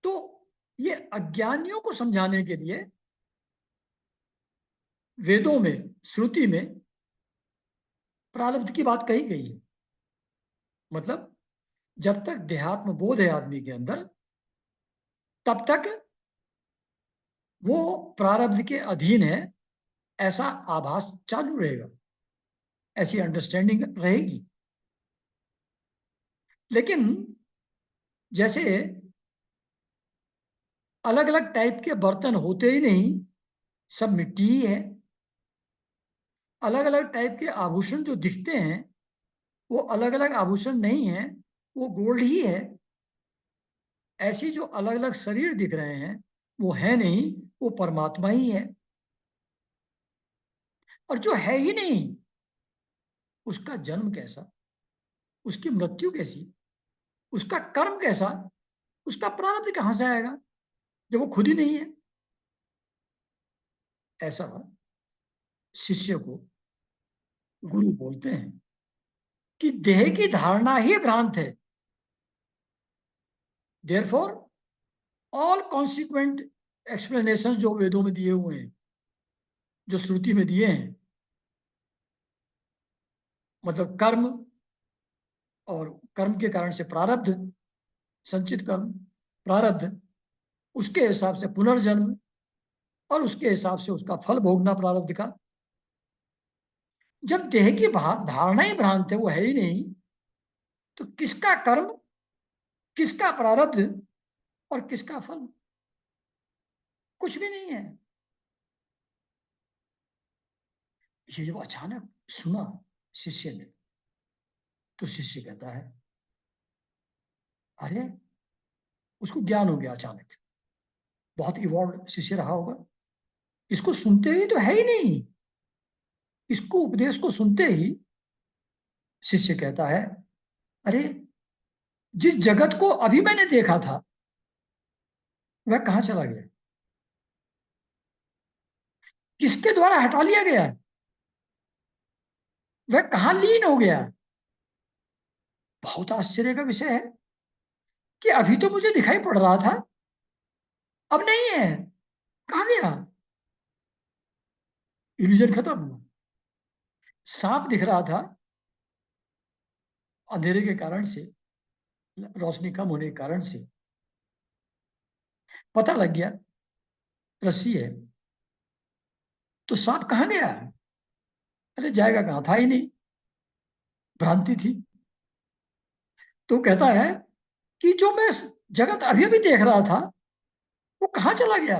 तो ये अज्ञानियों को समझाने के लिए वेदों में, श्रुति में प्रारब्ध की बात कही गई है। मतलब जब तक देहात्म बोध है आदमी के अंदर, तब तक वो प्रारब्ध के अधीन है, ऐसा आभास चालू रहेगा, ऐसी अंडरस्टैंडिंग रहेगी। लेकिन जैसे अलग अलग टाइप के बर्तन होते ही नहीं, सब मिट्टी ही है। अलग अलग टाइप के आभूषण जो दिखते हैं वो अलग अलग आभूषण नहीं है, वो गोल्ड ही है। ऐसी जो अलग अलग शरीर दिख रहे हैं वो है नहीं, वो परमात्मा ही है। और जो है ही नहीं उसका जन्म कैसा, उसकी मृत्यु कैसी, उसका कर्म कैसा, उसका प्रारब्ध कहां से आएगा जब वो खुद ही नहीं है। ऐसा शिष्य को गुरु बोलते हैं कि देह की धारणा ही भ्रांत है। देयरफॉर ऑल कॉन्सिक्वेंट एक्सप्लेनेशन जो वेदों में दिए हुए हैं, जो श्रुति में दिए हैं, मतलब कर्म, और कर्म के कारण से प्रारब्ध, संचित कर्म, प्रारब्ध, उसके हिसाब से पुनर्जन्म, और उसके हिसाब से उसका फल भोगना प्रारब्ध का। जब देह की धारणा ही भ्रांत है, वो है ही नहीं, तो किसका कर्म, किसका प्रारब्ध और किसका फल? कुछ भी नहीं है। ये जब अचानक सुना शिष्य ने, तो शिष्य कहता है, अरे, उसको ज्ञान हो गया अचानक। बहुत इवॉल्व शिष्य रहा होगा। इसको सुनते ही तो है ही नहीं, इसको उपदेश को सुनते ही शिष्य कहता है, अरे, जिस जगत को अभी मैंने देखा था वह कहां चला गया, किसके द्वारा हटा लिया गया, वह कहां लीन हो गया। बहुत आश्चर्य का विषय है कि अभी तो मुझे दिखाई पड़ रहा था, अब नहीं है, कहां गया। इल्यूजन खत्म हुआ। सांप दिख रहा था, अंधेरे के कारण से, रोशनी कम होने के कारण से पता लग गया रस्सी है। तो सांप कहां गया? अरे, जाएगा कहां, था ही नहीं, भ्रांति थी। तो कहता है कि जो मैं जगत अभी अभी देख रहा था वो कहां चला गया,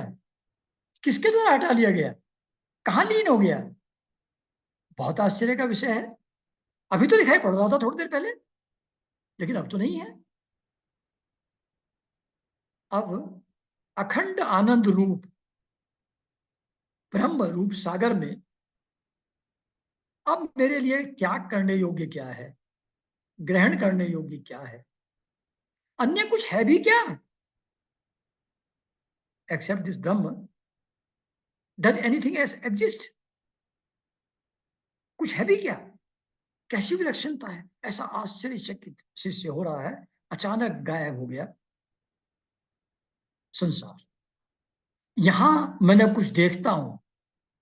किसके द्वारा हटा लिया गया, कहां लीन हो गया। बहुत आश्चर्य का विषय है। अभी तो दिखाई पड़ रहा था थोड़ी देर पहले, लेकिन अब तो नहीं है। अब अखंड आनंद रूप ब्रह्म रूप सागर में अब मेरे लिए त्याग करने योग्य क्या है, ग्रहण करने योग्य क्या है, अन्य कुछ है भी क्या, accept this Brahma? Does anything else exist? कुछ है भी क्या? कैसी विलक्षणता है। ऐसा आश्चर्यचकित शिष्य हो रहा है, अचानक गायब हो गया संसार। यहां मैं न कुछ देखता हूं,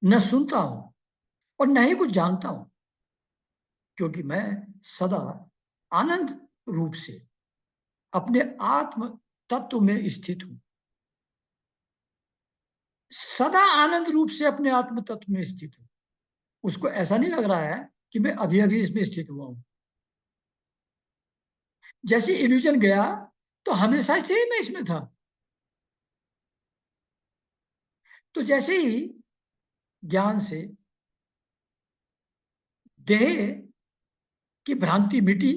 न सुनता हूं, और न ही कुछ जानता हूं, क्योंकि मैं सदा आनंद रूप से अपने आत्म तत्व में स्थित हूं। सदा आनंद रूप से अपने आत्म तत्व में स्थित हूं। उसको ऐसा नहीं लग रहा है कि मैं अभी अभी इसमें स्थित हुआ हूं। जैसे इल्यूजन गया तो हमेशा से ही मैं इसमें था। तो जैसे ही ज्ञान से देह की भ्रांति मिटी,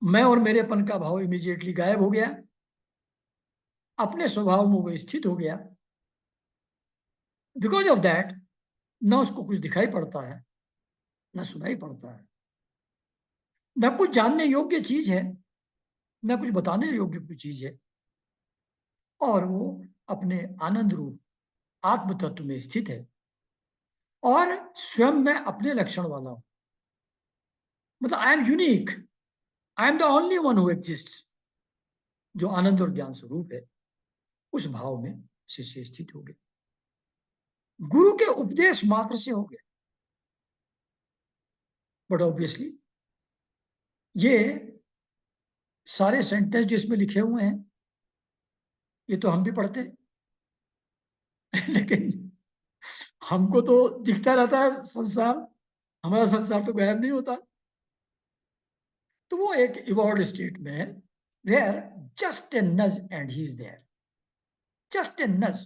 मैं और मेरेपन का भाव इमीडिएटली गायब हो गया, अपने स्वभाव में वो स्थित हो गया। बिकॉज ऑफ दैट न उसको कुछ दिखाई पड़ता है, न सुनाई पड़ता है, न कुछ जानने योग्य चीज है, न कुछ बताने योग्य कुछ चीज है, और वो अपने आनंद रूप आत्म तत्व में स्थित है। और स्वयं मैं अपने लक्षण वाला हूं, मतलब I am unique, I am the only one who exist, जो आनंद और ज्ञान स्वरूप है। उस भाव में शिष्य स्थित हो गए, गुरु के उपदेश मात्र से हो गए। बट ऑब्वियसली ये सारे सेंटेंस जो इसमें लिखे हुए हैं ये तो हम भी पढ़ते हैं लेकिन हमको तो दिखता रहता है संसार, हमारा संसार तो गायब नहीं होता। तो वो एक इवॉल्व स्टेट में है, where just a nudge and he is there. Just a nudge,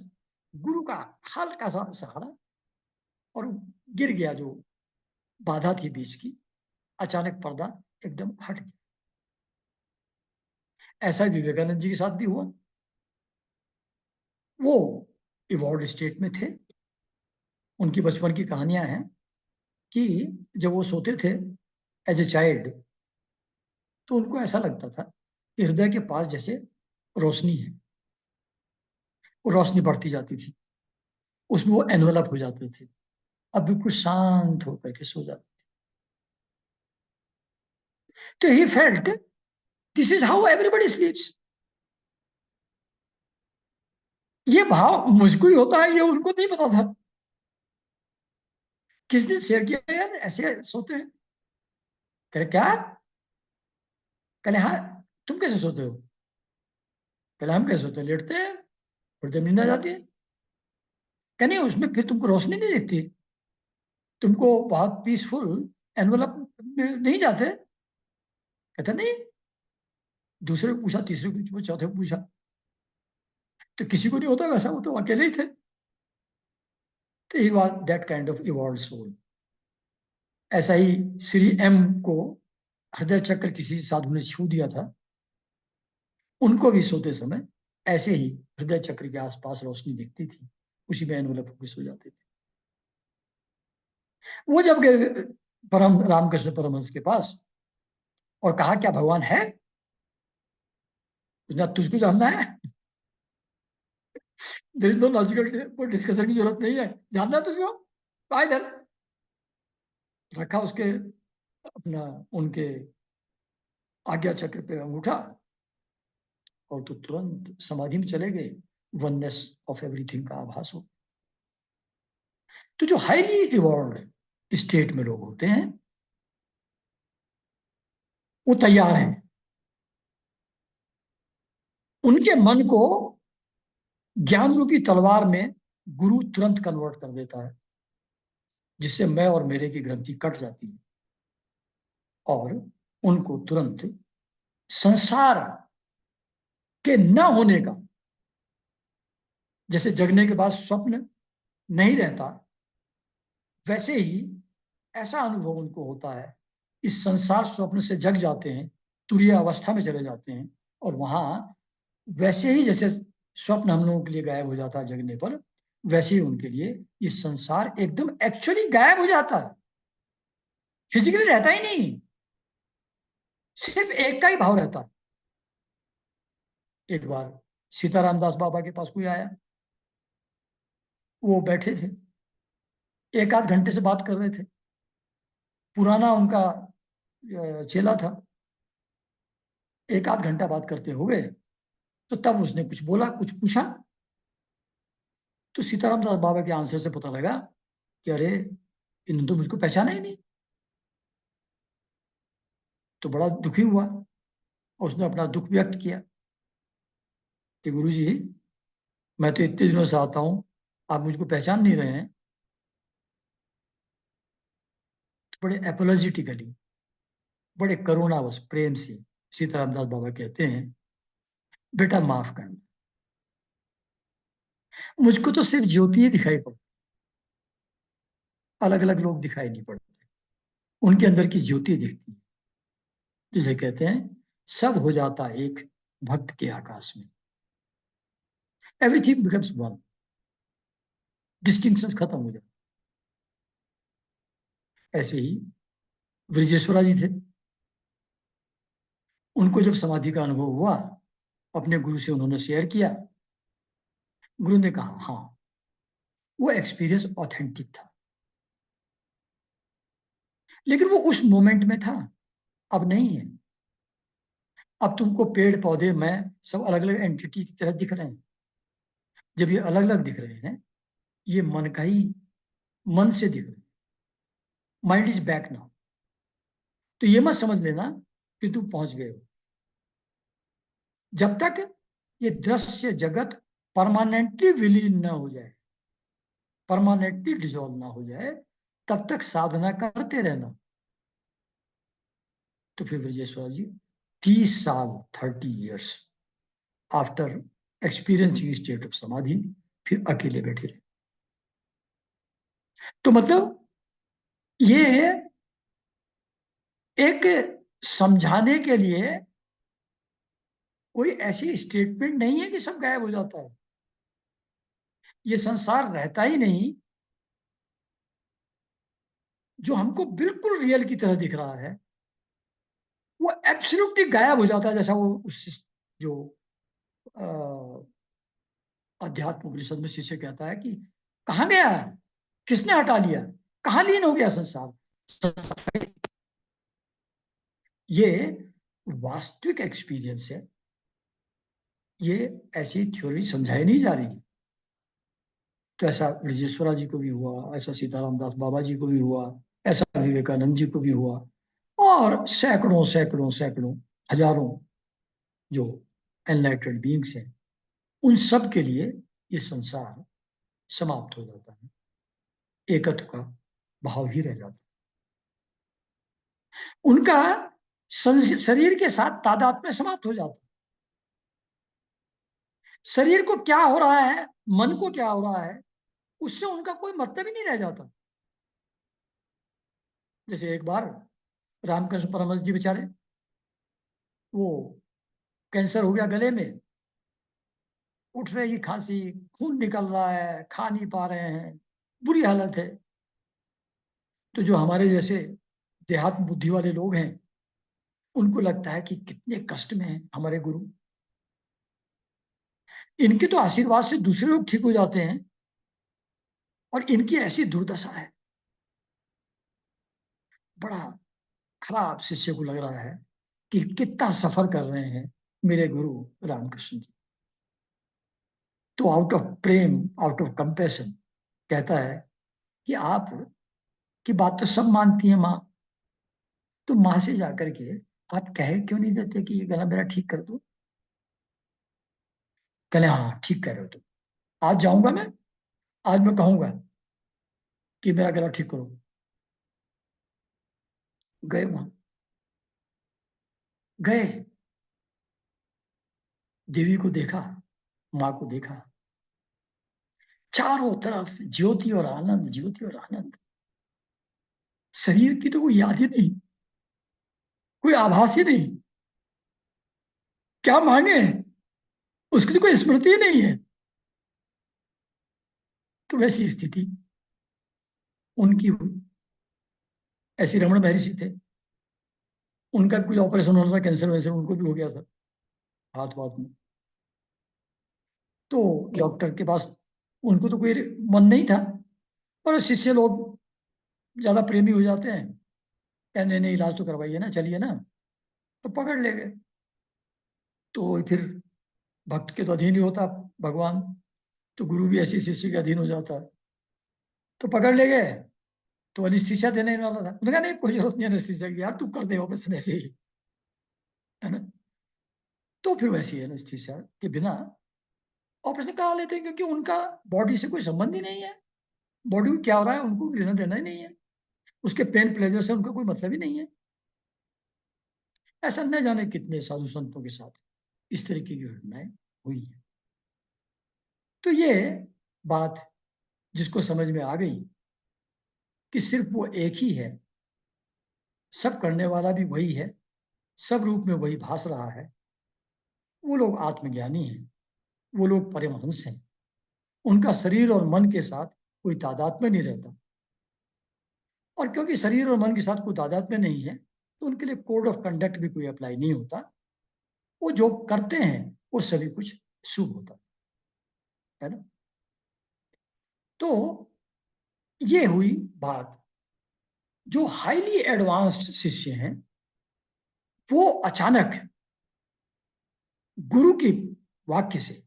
गुरु का हल्का सा सहारा, और गिर गया जो बाधा थी बीच की, अचानक पर्दा एकदम हट गया। ऐसा विवेकानंद जी के साथ भी हुआ। वो इवॉल्व स्टेट में थे। उनकी बचपन की कहानियां हैं कि जब वो सोते थे एज ए चाइल्ड, तो उनको ऐसा लगता था कि हृदय के पास जैसे रोशनी है, वो रोशनी बढ़ती जाती थी, उसमें वो एनवेलप हो जाते थे, अब बिल्कुल शांत होकर के सो जाते थे। तो he felt this is how everybody स्लीप्स। ये भाव मुझको ही होता है, ये उनको नहीं पता था। किस दिन शेयर किया यार, ऐसे सोते हैं? कहे क्या? कहे हाँ। तुम कैसे सोते हो? कहे हम कैसे सोते हैं, लेटते हैं, थोड़ी देर नींद आ जाती है। कहे नहीं, उसमें फिर तुमको रोशनी नहीं दिखती? तुमको बहुत पीसफुल एनवलप में नहीं जाते? कहते नहीं। दूसरे को पूछा, तीसरे को पूछा, चौथे को पूछा, तो किसी को नहीं होता वैसा, वो तो अकेले ही थे। तो he was that kind of evolve soul. ऐसा ही श्री एम को हृदय चक्र किसी साधु ने छू दिया था। उनको भी सोते समय ऐसे ही हृदय चक्र के आसपास रोशनी दिखती थी, उसी में एनवलप होकर सो जाते थे। वो जब गए परम रामकृष्ण परमहंस के पास और कहा क्या भगवान है? उसने तुझको जानना है? देयर इज नो लॉजिकल कोई डिस्कशन की जरूरत नहीं है, जानना है तुझको? आ इधर। रखा उसके अपना उनके आज्ञा चक्र पे अंगूठा, और तो तुरंत समाधि में चले गए। वननेस ऑफ एवरीथिंग का आभास हो। तो जो हाईली इवॉल्व स्टेट में लोग होते हैं, वो तैयार हैं। उनके मन को ज्ञान रूपी तलवार में गुरु तुरंत कन्वर्ट कर देता है, जिससे मैं और मेरे की ग्रंथि कट जाती है, और उनको तुरंत संसार के न होने का, जैसे जगने के बाद स्वप्न नहीं रहता, वैसे ही ऐसा अनुभव उनको होता है। इस संसार स्वप्न से जग जाते हैं, तुरीय अवस्था में चले जाते हैं, और वहां वैसे ही जैसे स्वप्न हम लोगों के लिए गायब हो जाता है जगने पर, वैसे ही उनके लिए ये संसार एकदम एक्चुअली गायब हो जाता है, फिजिकली रहता ही नहीं, सिर्फ एक का ही भाव रहता है। एक बार सीताराम दास बाबा के पास कोई आया, वो बैठे थे, एक आध घंटे से बात कर रहे थे। पुराना उनका चेला था। एक आध घंटा बात करते हुए, तो तब उसने कुछ बोला, कुछ पूछा। तो सीताराम दास बाबा के आंसर से पता लगा कि अरे, इन्होंने तो मुझको पहचाना ही नहीं। तो बड़ा दुखी हुआ, और उसने अपना दुख व्यक्त किया कि गुरु जी, मैं तो इतने दिनों से आता हूँ, आप मुझको पहचान नहीं रहे हैं। तो बड़े एपोलॉजिटिकली, बड़े करुणावश प्रेम से सीताराम दास बाबा कहते हैं, बेटा माफ करना, मुझको तो सिर्फ ज्योति ही दिखाई पड़ती, अलग अलग लोग दिखाई नहीं पड़ते। उनके अंदर की ज्योति दिखती है, जिसे कहते हैं सब हो जाता एक भक्त के आकाश में। एवरीथिंग बिकम्स वन, डिस्टिंक्शन खत्म हो जाता। ऐसे ही ब्रिजेश्वरा जी थे। उनको जब समाधि का अनुभव हुआ, अपने गुरु से उन्होंने शेयर किया। गुरु ने कहा हाँ, वो एक्सपीरियंस ऑथेंटिक था, लेकिन वो उस मोमेंट में था, अब नहीं है। अब तुमको पेड़ पौधे मैं सब अलग अलग एंटिटी की तरह दिख रहे हैं। जब ये अलग अलग दिख रहे हैं, ये मन का ही, मन से दिख रहे हैं। Mind is back now. तो ये मत समझ लेना कि तुम पहुंच गए हो। जब तक ये दृश्य जगत परमानेंटली विलीन ना हो जाए, परमानेंटली डिजोल्व ना हो जाए, तब तक साधना करते रहना। तो फिर ब्रजेश्वर जी 30 साल, 30 years after experiencing state of समाधि, फिर अकेले बैठे रहे। तो मतलब ये एक समझाने के लिए कोई ऐसी स्टेटमेंट नहीं है कि सब गायब हो जाता है। ये संसार रहता ही नहीं, जो हमको बिल्कुल रियल की तरह दिख रहा है वो एब्सोल्युटली गायब हो जाता है। जैसा वो उस जो अध्यात्म उपनिषद में शिष्य कहता है कि कहाँ गया, किसने हटा लिया, कहाँ लीन हो गया संसार। ये वास्तविक एक्सपीरियंस है, ये ऐसी थ्योरी समझाई नहीं जा रही। तो ऐसा ब्रजेश्वरा जी को भी हुआ, ऐसा सीताराम दास बाबा जी को भी हुआ, ऐसा विवेकानंद जी को भी हुआ, और सैकड़ों सैकड़ों सैकड़ों हजारों जो एनलाइटेड बीइंग्स हैं, उन सब के लिए ये संसार समाप्त हो जाता है, एकत्व का भाव ही रह जाता है, उनका शरीर के साथ तादात्म्य समाप्त हो जाता है। शरीर को क्या हो रहा है, मन को क्या हो रहा है, उससे उनका कोई मतलब ही नहीं रह जाता। जैसे एक बार रामकृष्ण परमहंस जी बेचारे, वो कैंसर हो गया गले में, उठ रही खांसी, खून निकल रहा है, खा नहीं पा रहे हैं, बुरी हालत है। तो जो हमारे जैसे देहात्म बुद्धि वाले लोग हैं, उनको लगता है कि कितने कष्ट में हैं हमारे गुरु, इनके तो आशीर्वाद से दूसरे लोग ठीक हो जाते हैं और इनकी ऐसी दुर्दशा है। बड़ा खराब शिष्य को लग रहा है कि कितना सफर कर रहे हैं मेरे गुरु रामकृष्ण जी। तो out of Prem, out of compassion कहता है कि आप की बात तो सब मानती है माँ, तो माँ से जाकर के आप कह क्यों नहीं देते कि ये गला मेरा ठीक कर दो। कहले हाँ ठीक कह रहे हो तुम, आज जाऊंगा मैं, आज मैं कहूंगा कि मेरा गला ठीक करो। गए वहां, गए, देवी को देखा, माँ को देखा, चारों तरफ ज्योति और आनंद, ज्योति और आनंद। शरीर की तो कोई याद ही नहीं, कोई आभास ही नहीं, क्या मांगे, उसकी तो कोई स्मृति ही नहीं है। तो वैसी स्थिति उनकी हुई। ऐसी रमण महर्षि थे, उनका भी कोई ऑपरेशन होना था, कैंसर वैसे उनको भी हो गया था हाथ वाथ में। तो डॉक्टर के पास उनको तो कोई मन नहीं था, और शिष्य लोग ज्यादा प्रेमी हो जाते हैं, कहने नहीं इलाज तो करवाइए ना, चलिए ना, तो पकड़ ले गए। तो फिर भक्त के तो अधीन ही होता भगवान, तो गुरु भी ऐसी शिष्य के अधीन हो जाता है। तो पकड़ ले गए, तो एनेस्थीसिया देने वाला था, उन्होंने कहा नहीं कोई जरूरत नहीं एनेस्थीसिया की यार, तू कर दे ऑपरेशन ऐसे ही, है ना। तो फिर वैसे ही एनेस्थीसिया के बिना ऑपरेशन करा लेते हैं, क्योंकि उनका बॉडी से कोई संबंध ही नहीं है, बॉडी को क्या हो रहा है उनको लेना देना ही नहीं है, उसके पेन प्लेजर से उनका कोई मतलब ही नहीं है। ऐसा न जाने कितने साधु संतों के साथ इस तरीके की घटनाएं हुई हैं। तो ये बात जिसको समझ में आ गई कि सिर्फ वो एक ही है, सब करने वाला भी वही है, सब रूप में वही भास रहा है, वो लोग आत्मज्ञानी हैं, वो लोग परमहंस हैं। उनका शरीर और मन के साथ कोई तादात्म्य नहीं रहता, और क्योंकि शरीर और मन के साथ कोई तादात्म्य नहीं है, तो उनके लिए कोड ऑफ कंडक्ट भी कोई अप्लाई नहीं होता। वो जो करते हैं वो सभी कुछ शुभ होता है ना। तो ये हुई बात। जो हाईली एडवांस्ड शिष्य हैं, वो अचानक गुरु की वाक्य से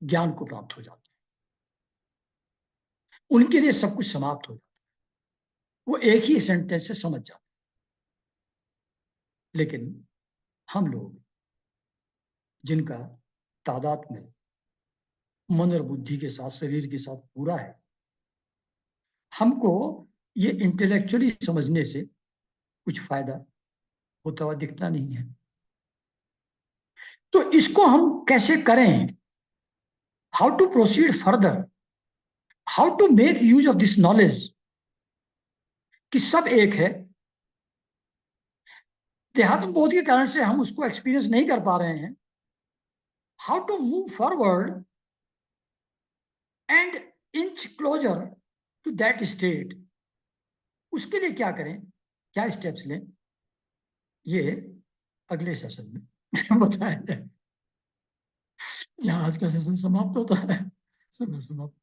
ज्ञान को प्राप्त हो जाते हैं, उनके लिए सब कुछ समाप्त हो जाता है, वो एक ही सेंटेंस से समझ जाते हैं। लेकिन हम लोग जिनका तादात्म्य मन और बुद्धि के साथ, शरीर के साथ पूरा है, हमको ये इंटेलेक्चुअली समझने से कुछ फायदा होता हुआ दिखता नहीं है। तो इसको हम कैसे करें, how to proceed further, how to make use of this knowledge कि सब एक है। देहात्म बोध के कारण से हम उसको एक्सपीरियंस नहीं कर पा रहे हैं। How to move forward and inch closer to that state, उसके लिए क्या करें, क्या स्टेप्स लें, ये अगले सेशन में बताया जाए। यहाँ आज का सेशन समाप्त होता है। समय समाप्त।